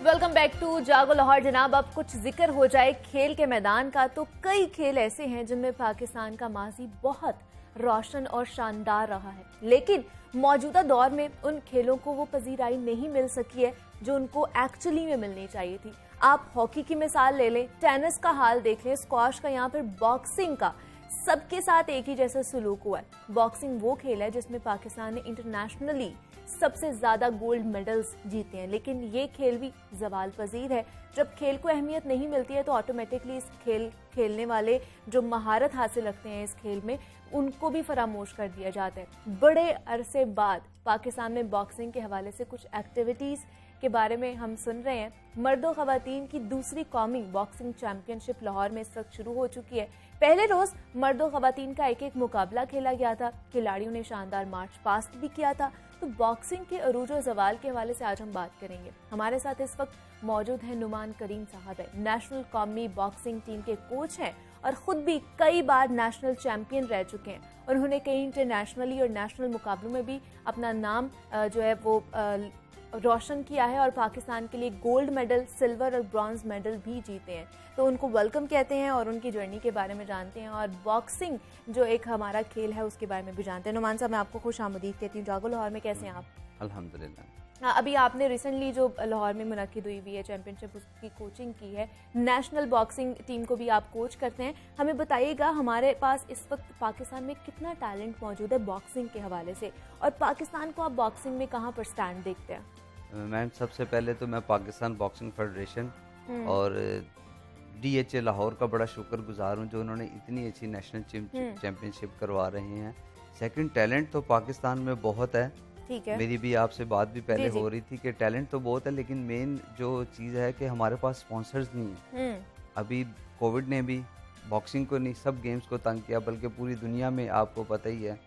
वेलकम बैक टू जागो लाहौर। जनाब, अब कुछ जिक्र हो जाए खेल के मैदान का तो कई खेल ऐसे हैं जिनमें पाकिस्तान का माजी बहुत रोशन और शानदार रहा है, लेकिन मौजूदा दौर में उन खेलों को वो पजीराई नहीं मिल सकी है जो उनको एक्चुअली में मिलनी चाहिए थी। आप हॉकी की मिसाल ले लें, टेनिस का हाल देख लें, स्क्वाश का, यहाँ पर बॉक्सिंग का, सबके साथ एक ही जैसा सलूक हुआ है। बॉक्सिंग वो खेल है जिसमें पाकिस्तान ने इंटरनेशनली सबसे ज्यादा गोल्ड मेडल्स जीते हैं, लेकिन ये खेल भी जवाल पजीर है। जब खेल को अहमियत नहीं मिलती है तो ऑटोमेटिकली इस खेल खेलने वाले जो महारत हासिल रखते हैं इस खेल में उनको भी फरामोश कर दिया जाता है। बड़े अरसे बाद पाकिस्तान में बॉक्सिंग के हवाले से कुछ एक्टिविटीज के बारे में हम सुन रहे हैं। मर्दों खवातीन की दूसरी कौमी बॉक्सिंग चैंपियनशिप लाहौर में इस वक्त शुरू हो चुकी है। पहले रोज मर्दों खवातीन का एक मुकाबला खेला गया था, खिलाड़ियों ने शानदार मार्च पास्ट भी किया था। तो बॉक्सिंग के अरूज और जवाल के हवाले से आज हम बात करेंगे। हमारे साथ इस वक्त मौजूद हैं नुमान करीम साहब, है नेशनल कौमी बॉक्सिंग टीम के कोच हैं और खुद भी कई बार नेशनल चैंपियन रह चुके हैं। उन्होंने कई इंटरनेशनली और नेशनल मुकाबलों में भी अपना नाम जो है वो रोशन किया है और पाकिस्तान के लिए गोल्ड मेडल, सिल्वर और ब्रॉन्ज मेडल भी जीते हैं। तो उनको वेलकम कहते हैं और उनकी जर्नी के बारे में जानते हैं और बॉक्सिंग जो एक हमारा खेल है उसके बारे में भी जानते हैं। नुमान साहब, मैं आपको खुश आमदीद कहती हूँ जागो लाहौर में। कैसे हैं आप? अल्हम्दुलिल्लाह। अभी आपने रिसेंटली जो लाहौर में मुनक्किद हुई है चैंपियनशिप, उसकी कोचिंग की है, नेशनल बॉक्सिंग टीम को भी आप कोच करते हैं। हमें बताइएगा हमारे पास इस वक्त पाकिस्तान में कितना टैलेंट मौजूद है बॉक्सिंग के हवाले से और पाकिस्तान को आप बॉक्सिंग में कहाँ पर स्टैंड देखते हैं? मैम, सबसे पहले तो मैं पाकिस्तान बॉक्सिंग फेडरेशन और DHA लाहौर का बड़ा शुक्रगुजार हूँ जो उन्होंने इतनी अच्छी नेशनल चैंपियनशिप करवा रहे हैं। सेकंड, टैलेंट तो पाकिस्तान में बहुत है। ठीक है, मेरी भी आपसे बात भी पहले हो रही थी कि टैलेंट तो बहुत है लेकिन मेन जो चीज़ है कि हमारे पास स्पॉन्सर्स नहीं है। अभी कोविड ने भी बॉक्सिंग को नहीं, सब गेम्स को तंग किया, बल्कि पूरी दुनिया में आपको पता ही है।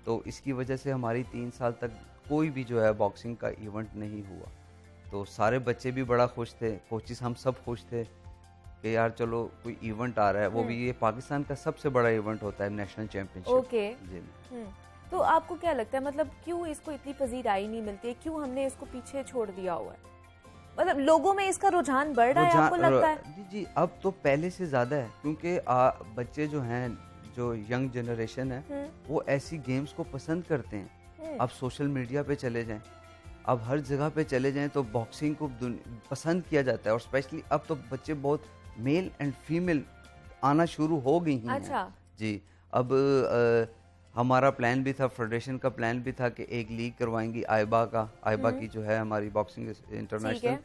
तो इसकी वजह से हमारी 3 साल तक कोई भी जो है बॉक्सिंग का इवेंट नहीं हुआ। तो सारे बच्चे भी बड़ा खुश थे, कोचिस हम सब खुश थे कि यार चलो कोई इवेंट आ रहा है, वो भी ये पाकिस्तान का सबसे बड़ा इवेंट होता है, नेशनल चैंपियनशिप। ओके। तो आपको क्या लगता है, मतलब क्यों इसको इतनी पजीराई नहीं मिलती है, क्यों हमने इसको पीछे छोड़ दिया हुआ है? मतलब लोगों में इसका रुझान बढ़ रहा है, आपको लगता है? जी, अब तो पहले से ज्यादा है, क्योंकि बच्चे जो हैं, जो यंग जनरेशन है, वो ऐसी गेम्स को पसंद करते हैं। अब सोशल मीडिया पे चले जाएं, अब हर जगह पे चले जाएं तो बॉक्सिंग को पसंद किया जाता है। और स्पेशली अब तो बच्चे बहुत मेल एंड फीमेल आना शुरू हो गई हैं। अच्छा। जी, अब हमारा प्लान भी था, फेडरेशन का प्लान भी था कि एक लीग करवाएंगी आइबा की जो है हमारी बॉक्सिंग इंटरनेशनल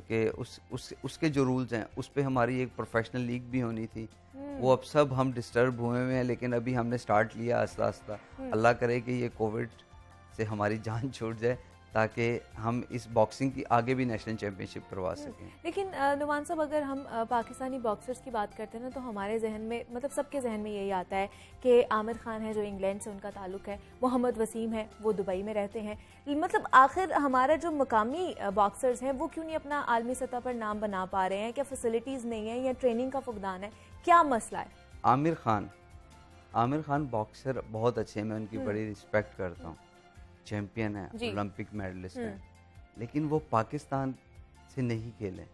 के उसके जो रूल्स हैं उस पे हमारी एक प्रोफेशनल लीग भी होनी थी। वो अब सब हम डिस्टर्ब हुए हुए हैं, लेकिन अभी हमने स्टार्ट लिया आस्ता आस्ता। अल्लाह करे कि ये कोविड से हमारी जान छूट जाए, ताकि हम इस बॉक्सिंग की आगे भी नेशनल चैंपियनशिप करवा सकें। लेकिन नुमान साहब, अगर हम पाकिस्तानी बॉक्सर्स की बात करते हैं ना, तो हमारे जहन में, मतलब सबके जहन में यही आता है कि आमिर खान है जो इंग्लैंड से उनका ताल्लुक है, मोहम्मद वसीम है वो दुबई में रहते हैं। मतलब आखिर हमारा जो मकामी बॉक्सर्स हैं वो क्यों नहीं अपना आलमी सतह पर नाम बना पा रहे हैं? क्या फैसिलिटीज़ नहीं है या ट्रेनिंग का फुकदान है, क्या मसला है? आमिर खान बॉक्सर बहुत अच्छे हैं, मैं उनकी बड़ी रिस्पेक्ट करता हूँ, चैंपियन है, ओलंपिक मेडलिस्ट है, लेकिन वो पाकिस्तान से नहीं खेले।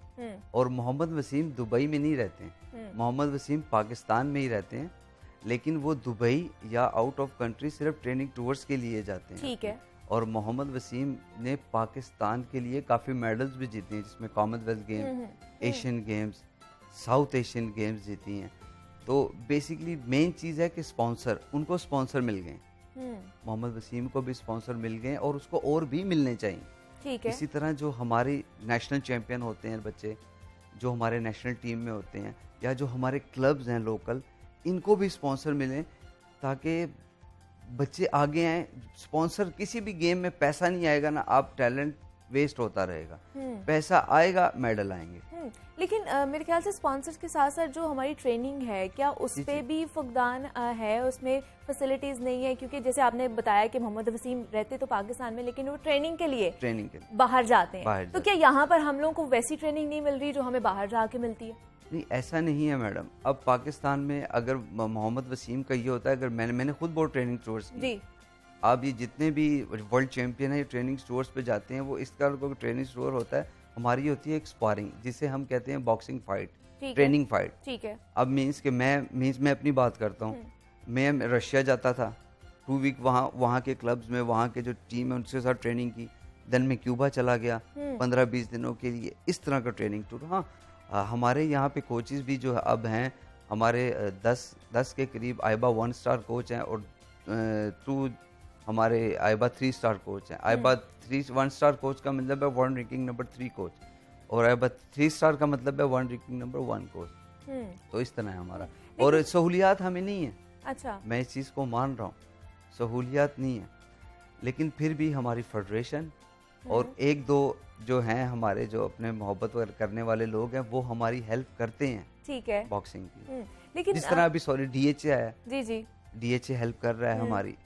और मोहम्मद वसीम दुबई में नहीं रहते हैं, मोहम्मद वसीम पाकिस्तान में ही रहते हैं, लेकिन वो दुबई या आउट ऑफ कंट्री सिर्फ ट्रेनिंग टूर्स के लिए जाते हैं। ठीक है। और मोहम्मद वसीम ने पाकिस्तान के लिए काफ़ी मेडल्स भी जीते हैं, जिसमें Commonwealth game, Asian games, south Asian games जीती हैं। तो बेसिकली मेन चीज़ है कि स्पॉन्सर, उनको स्पॉन्सर मिल गए, मोहम्मद वसीम को भी स्पॉन्सर मिल गए और उसको और भी मिलने चाहिए। ठीक है। इसी तरह जो हमारे नेशनल चैंपियन होते हैं बच्चे, जो हमारे नेशनल टीम में होते हैं, या जो हमारे क्लब्स हैं लोकल, इनको भी स्पॉन्सर मिले, ताकि बच्चे आगे आए। स्पॉन्सर, किसी भी गेम में पैसा नहीं आएगा ना, आप टैलेंट वेस्ट होता रहेगा, पैसा आएगा, मेडल आएंगे। लेकिन मेरे ख्याल से स्पॉन्सर्स के साथ साथ जो हमारी ट्रेनिंग है, क्या उस पे भी फुकदान है? उसमें फैसिलिटीज नहीं है? क्योंकि जैसे आपने बताया कि मोहम्मद वसीम रहते तो पाकिस्तान में, लेकिन वो ट्रेनिंग के लिए बाहर जाते हैं। तो क्या यहाँ पर हम लोगों को वैसी ट्रेनिंग नहीं मिल रही जो हमें बाहर जाके मिलती है? नहीं, ऐसा नहीं है मैडम। अब पाकिस्तान में अगर मोहम्मद वसीम का ये होता है, अगर मैंने खुद बहुत ट्रेनिंग टूर्स की, आप ये जितने भी वर्ल्ड चैंपियन है ट्रेनिंग स्टोर्स पे जाते हैं, वो इस तरह का ट्रेनिंग स्टोर होता है। हमारी होती है एक स्पारिंग, जिसे हम कहते हैं बॉक्सिंग फाइट, ट्रेनिंग फाइट। ठीक है। अब मीन्स कि मैं अपनी बात करता हूँ, मैं रशिया जाता था 2 वीक, वहाँ के क्लब्स में, वहाँ के जो टीम है उनके साथ ट्रेनिंग की। देन मैं क्यूबा चला गया 15-20 दिनों के लिए, इस तरह का ट्रेनिंग टूर। हाँ, हमारे यहाँ पे कोचेस भी जो अब हैं, हमारे 10 के करीब आइबा 1 स्टार कोच हैं, और 2 हमारे आइबा 3 स्टार कोच हैं। आइबा 1 स्टार कोच का मतलब है वर्ल्ड रैंकिंग नंबर 3 कोच, और आइबा 3 स्टार का मतलब है वर्ल्ड रैंकिंग नंबर 1 कोच। तो इस तरह है हमारा। और सहूलियात हमें नहीं है। अच्छा। मैं इस चीज़ को मान रहा हूँ, सहूलियात नहीं है, लेकिन फिर भी हमारी फेडरेशन और 1-2 जो हैं हमारे, जो अपने मोहब्बत करने वाले लोग हैं, वो हमारी हेल्प करते हैं। ठीक है। बॉक्सिंग की। लेकिन जिस तरह अभी DHA आया, जी DHA हेल्प कर रहा है हमारी।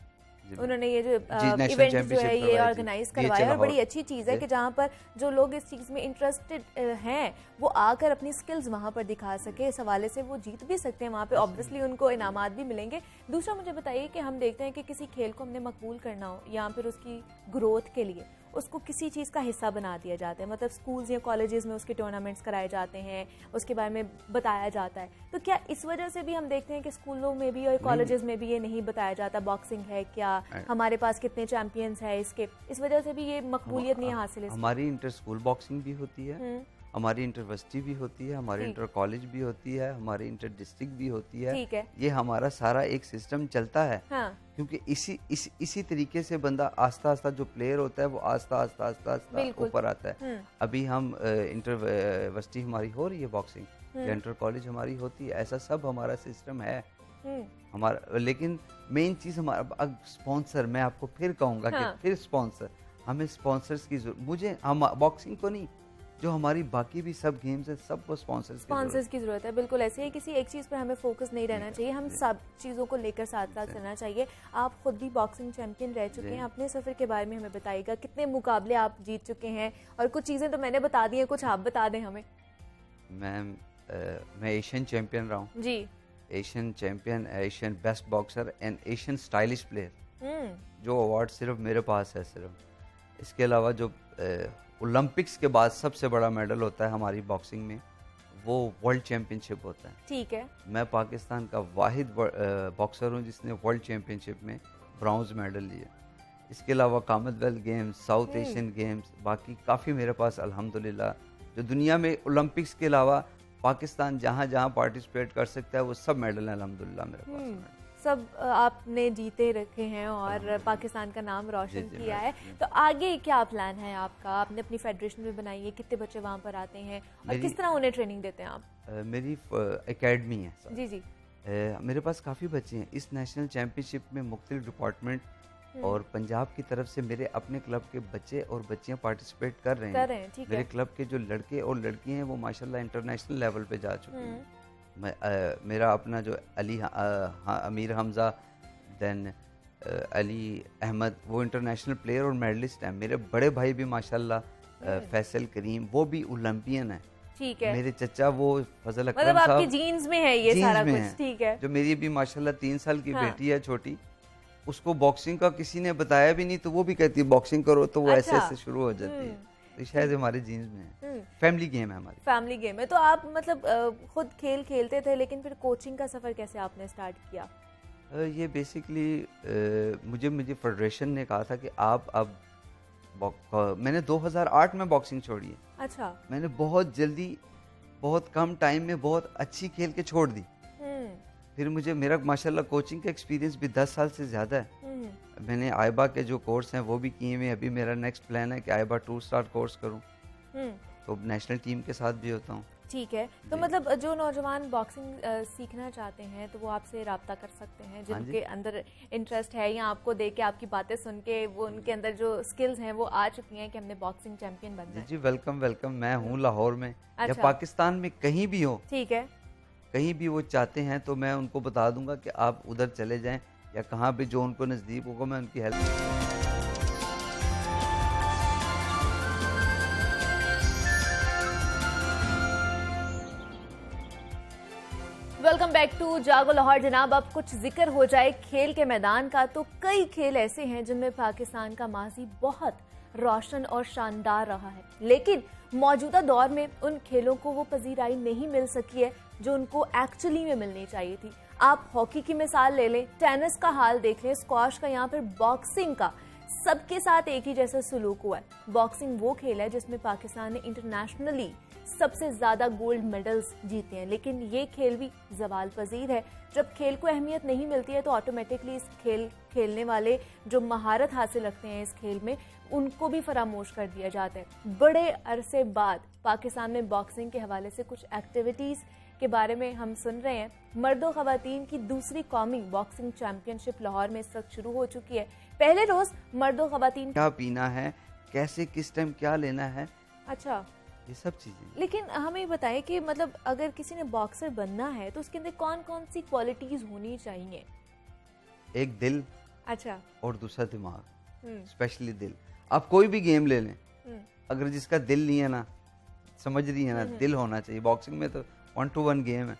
उन्होंने ये जो इवेंट जो है ये ऑर्गेनाइज करवाया, और बड़ी अच्छी चीज़ है कि जहाँ पर जो लोग इस चीज़ में इंटरेस्टेड हैं वो आकर अपनी स्किल्स वहाँ पर दिखा सके। इस हवाले से वो जीत भी सकते हैं वहाँ पे, ऑब्वियसली उनको इनामात भी मिलेंगे। दूसरा, मुझे बताइए कि हम देखते हैं कि किसी खेल को हमने मकबूल करना हो या फिर उसकी ग्रोथ के लिए उसको किसी चीज़ का हिस्सा बना दिया जाता है, मतलब स्कूल्स या कॉलेजेस में उसके टूर्नामेंट्स कराए जाते हैं, उसके बारे में बताया जाता है। तो क्या इस वजह से भी हम देखते हैं कि स्कूलों में भी और कॉलेजेस में भी ये नहीं बताया जाता बॉक्सिंग है क्या, हमारे पास कितने चैंपियंस हैं इसके, इस वजह से भी ये मकबूलियत नहीं हासिल है? हमारी इंटर स्कूल बॉक्सिंग भी होती है, हमारी इंटरवर्सिटी भी होती है, हमारी इंटर कॉलेज भी होती है, हमारी इंटर डिस्ट्रिक्ट भी होती है। ठीक है। ये हमारा सारा एक सिस्टम चलता है। हाँ। क्योंकि इसी तरीके से बंदा आस्ता आस्ता जो प्लेयर होता है वो आस्ता आस्ता ऊपर आता है। अभी हम इंटरवर्सिटी हमारी हो रही है बॉक्सिंग, इंटर कॉलेज हमारी होती है, ऐसा सब हमारा सिस्टम है हमारा। लेकिन मेन चीज़ हमारा स्पॉन्सर, मैं आपको फिर कहूँगा कि फिर स्पॉन्सर, हमें स्पॉन्सर्स की जरूरत। हम बॉक्सिंग को नहीं, जो हमारी बाकी भी सब गेम्स हैं सबको स्पॉन्सर्स की जरूरत है। बिल्कुल ऐसे ही, किसी एक चीज़ पर हमें फोकस नहीं रहना चाहिए, हम सब चीज़ों को लेकर साथ साथ चलना चाहिए। आप खुद भी बॉक्सिंग चैंपियन रह चुके हैं, अपने सफ़र के बारे में हमें बताइएगा, कितने मुकाबले आप जीत चुके हैं, और कुछ चीज़ें तो मैंने बता दी हैं, कुछ आप बता दें हमें। मैं एशियन चैंपियन रहा हूँ जी, Asian champion, Asian best boxer and Asian stylish player, जो अवार्ड सिर्फ मेरे पास है सिर्फ। इसके अलावा जो ओलंपिक्स के बाद सबसे बड़ा मेडल होता है हमारी बॉक्सिंग में, वो वर्ल्ड चैंपियनशिप होता है। ठीक है। मैं पाकिस्तान का वाहिद बॉक्सर हूँ जिसने वर्ल्ड चैंपियनशिप में ब्रॉन्ज मेडल लिया। इसके अलावा Commonwealth games, south Asian games, बाकी काफ़ी मेरे पास अल्हम्दुलिल्लाह, जो दुनिया में ओलंपिक्स के अलावा पाकिस्तान जहाँ जहाँ पार्टिसिपेट कर सकता है वो सब मेडल हैं अल्हम्दुलिल्लाह मेरे पास। सब आपने जीते रखे हैं और पाकिस्तान का नाम रोशन किया है। तो आगे क्या प्लान है आपका? आपने अपनी फेडरेशन में बनाई है, कितने बच्चे वहाँ पर आते हैं और किस तरह उन्हें ट्रेनिंग देते हैं आप? मेरी एकेडमी है सर। जी जी। मेरे पास काफ़ी बच्चे हैं। इस नेशनल चैम्पियनशिप में मुख्तलिफ डिपार्टमेंट और पंजाब की तरफ से मेरे अपने क्लब के बच्चे और बच्चियां पार्टिसिपेट कर रहे हैं। मेरे क्लब के जो लड़के और लड़कियां हैं वो माशाल्लाह इंटरनेशनल लेवल पे जा चुके हैं। मेरा अपना जो अमीर हमजा, देन अली अहमद, वो इंटरनेशनल प्लेयर और मेडलिस्ट हैं। मेरे बड़े भाई भी माशाल्लाह फैसल करीम, वो भी ओलंपियन है। ठीक है। मेरे चचा वो फजल अकरम मतलब आपकी जीन्स में है ये सारा कुछ। ठीक है। जो मेरी भी माशाल्लाह 3 साल की बेटी है छोटी, उसको बॉक्सिंग का किसी ने बताया भी नहीं तो वो भी कहती है बॉक्सिंग करो, तो वो ऐसे ऐसे शुरू हो जाती है। तो शायद हमारे जीन्स में है। फैमिली गेम है हमारी। फैमिली गेम है। तो आप मतलब खुद खेल खेलते थे, लेकिन फिर कोचिंग का सफर कैसे आपने स्टार्ट किया? ये बेसिकली मुझे फेडरेशन ने कहा था कि आप अब मैंने 2008 में बॉक्सिंग छोड़ी है। अच्छा। मैंने बहुत जल्दी, बहुत कम टाइम में बहुत अच्छी खेल के छोड़ दी। फिर मुझे मेरा माशाल्लाह कोचिंग का एक्सपीरियंस भी 10 साल से ज़्यादा है। मैंने आइबा के जो कोर्स हैं वो भी किए हुए। अभी मेरा नेक्स्ट प्लान है कि आइबा 2 स्टार कोर्स करूं, तो नेशनल टीम के साथ भी होता हूं। ठीक है। तो मतलब जो नौजवान बॉक्सिंग सीखना चाहते हैं तो वो आपसे रब्ता कर सकते हैं, जिनके अंदर इंटरेस्ट है, या आपको देख के, आपकी बातें सुन के वो उनके अंदर जो स्किल्स हैं वो आ चुकी हैं कि हमने बॉक्सिंग चैंपियन बनना है। जी वेलकम वेलकम। मैं हूँ लाहौर में या पाकिस्तान में कहीं भी हो, ठीक है, कहीं भी वो चाहते हैं तो मैं उनको बता दूंगा कि आप उधर चले जाएं, या कहाँ पे जो उनको नज़दीक होगा मैं उनकी हेल्प। वेलकम बैक टू जागो लाहौर। जनाब, अब कुछ जिक्र हो जाए खेल के मैदान का, तो कई खेल ऐसे हैं जिनमें पाकिस्तान का माजी बहुत रोशन और शानदार रहा है, लेकिन मौजूदा दौर में उन खेलों को वो पजीराई नहीं मिल सकी है जो उनको एक्चुअली में मिलनी चाहिए थी। आप हॉकी की मिसाल ले लें, टेनिस का हाल देख लें, स्क्वाश का, यहाँ पर बॉक्सिंग का, सबके साथ एक ही जैसा सलूक हुआ है। बॉक्सिंग वो खेल है जिसमें पाकिस्तान ने इंटरनेशनली सबसे ज्यादा गोल्ड मेडल्स जीते हैं, लेकिन ये खेल भी जवाल पजीर है। जब खेल को अहमियत नहीं मिलती है तो ऑटोमेटिकली इस खेल खेलने वाले जो महारत हासिल रखते हैं इस खेल में, उनको भी फरामोश कर दिया जाता है। बड़े अरसे बाद पाकिस्तान में बॉक्सिंग के हवाले से कुछ एक्टिविटीज के बारे में हम सुन रहे हैं। मर्दों खवातीन की दूसरी कौमी बॉक्सिंग चैंपियनशिप लाहौर में इस वक्त शुरू हो चुकी है। पहले रोज मर्दों खवातीन क्या पीना है, कैसे किस टाइम क्या लेना है, अच्छा, ये सब चीजें। लेकिन हमें बताइए कि मतलब अगर किसी ने बॉक्सर बनना है तो उसके अंदर कौन कौन सी क्वालिटीज होनी चाहिए? एक दिल, अच्छा, और दूसरा दिमाग। स्पेशली दिल। आप कोई भी गेम ले लें, अगर जिसका दिल नहीं है ना, समझ रही है ना, दिल होना चाहिए। बॉक्सिंग में तो 1-to-1 गेम है।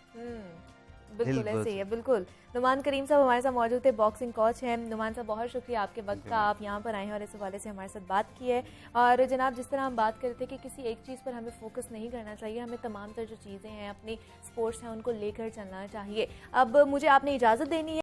बिल्कुल ऐसे ही है। बिल्कुल। नुमान करीम साहब हमारे साथ मौजूद थे, बॉक्सिंग कोच हैं। नुमान साहब, बहुत शुक्रिया आपके वक्त का, आप यहाँ पर आए हैं और इस हवाले से हमारे साथ बात की है। और जनाब, जिस तरह हम बात कर रहे थे कि किसी एक चीज़ पर हमें फोकस नहीं करना चाहिए, हमें तमाम तर जो चीज़ें हैं अपनी स्पोर्ट्स हैं उनको लेकर चलना चाहिए। अब मुझे आपने इजाज़त देनी है।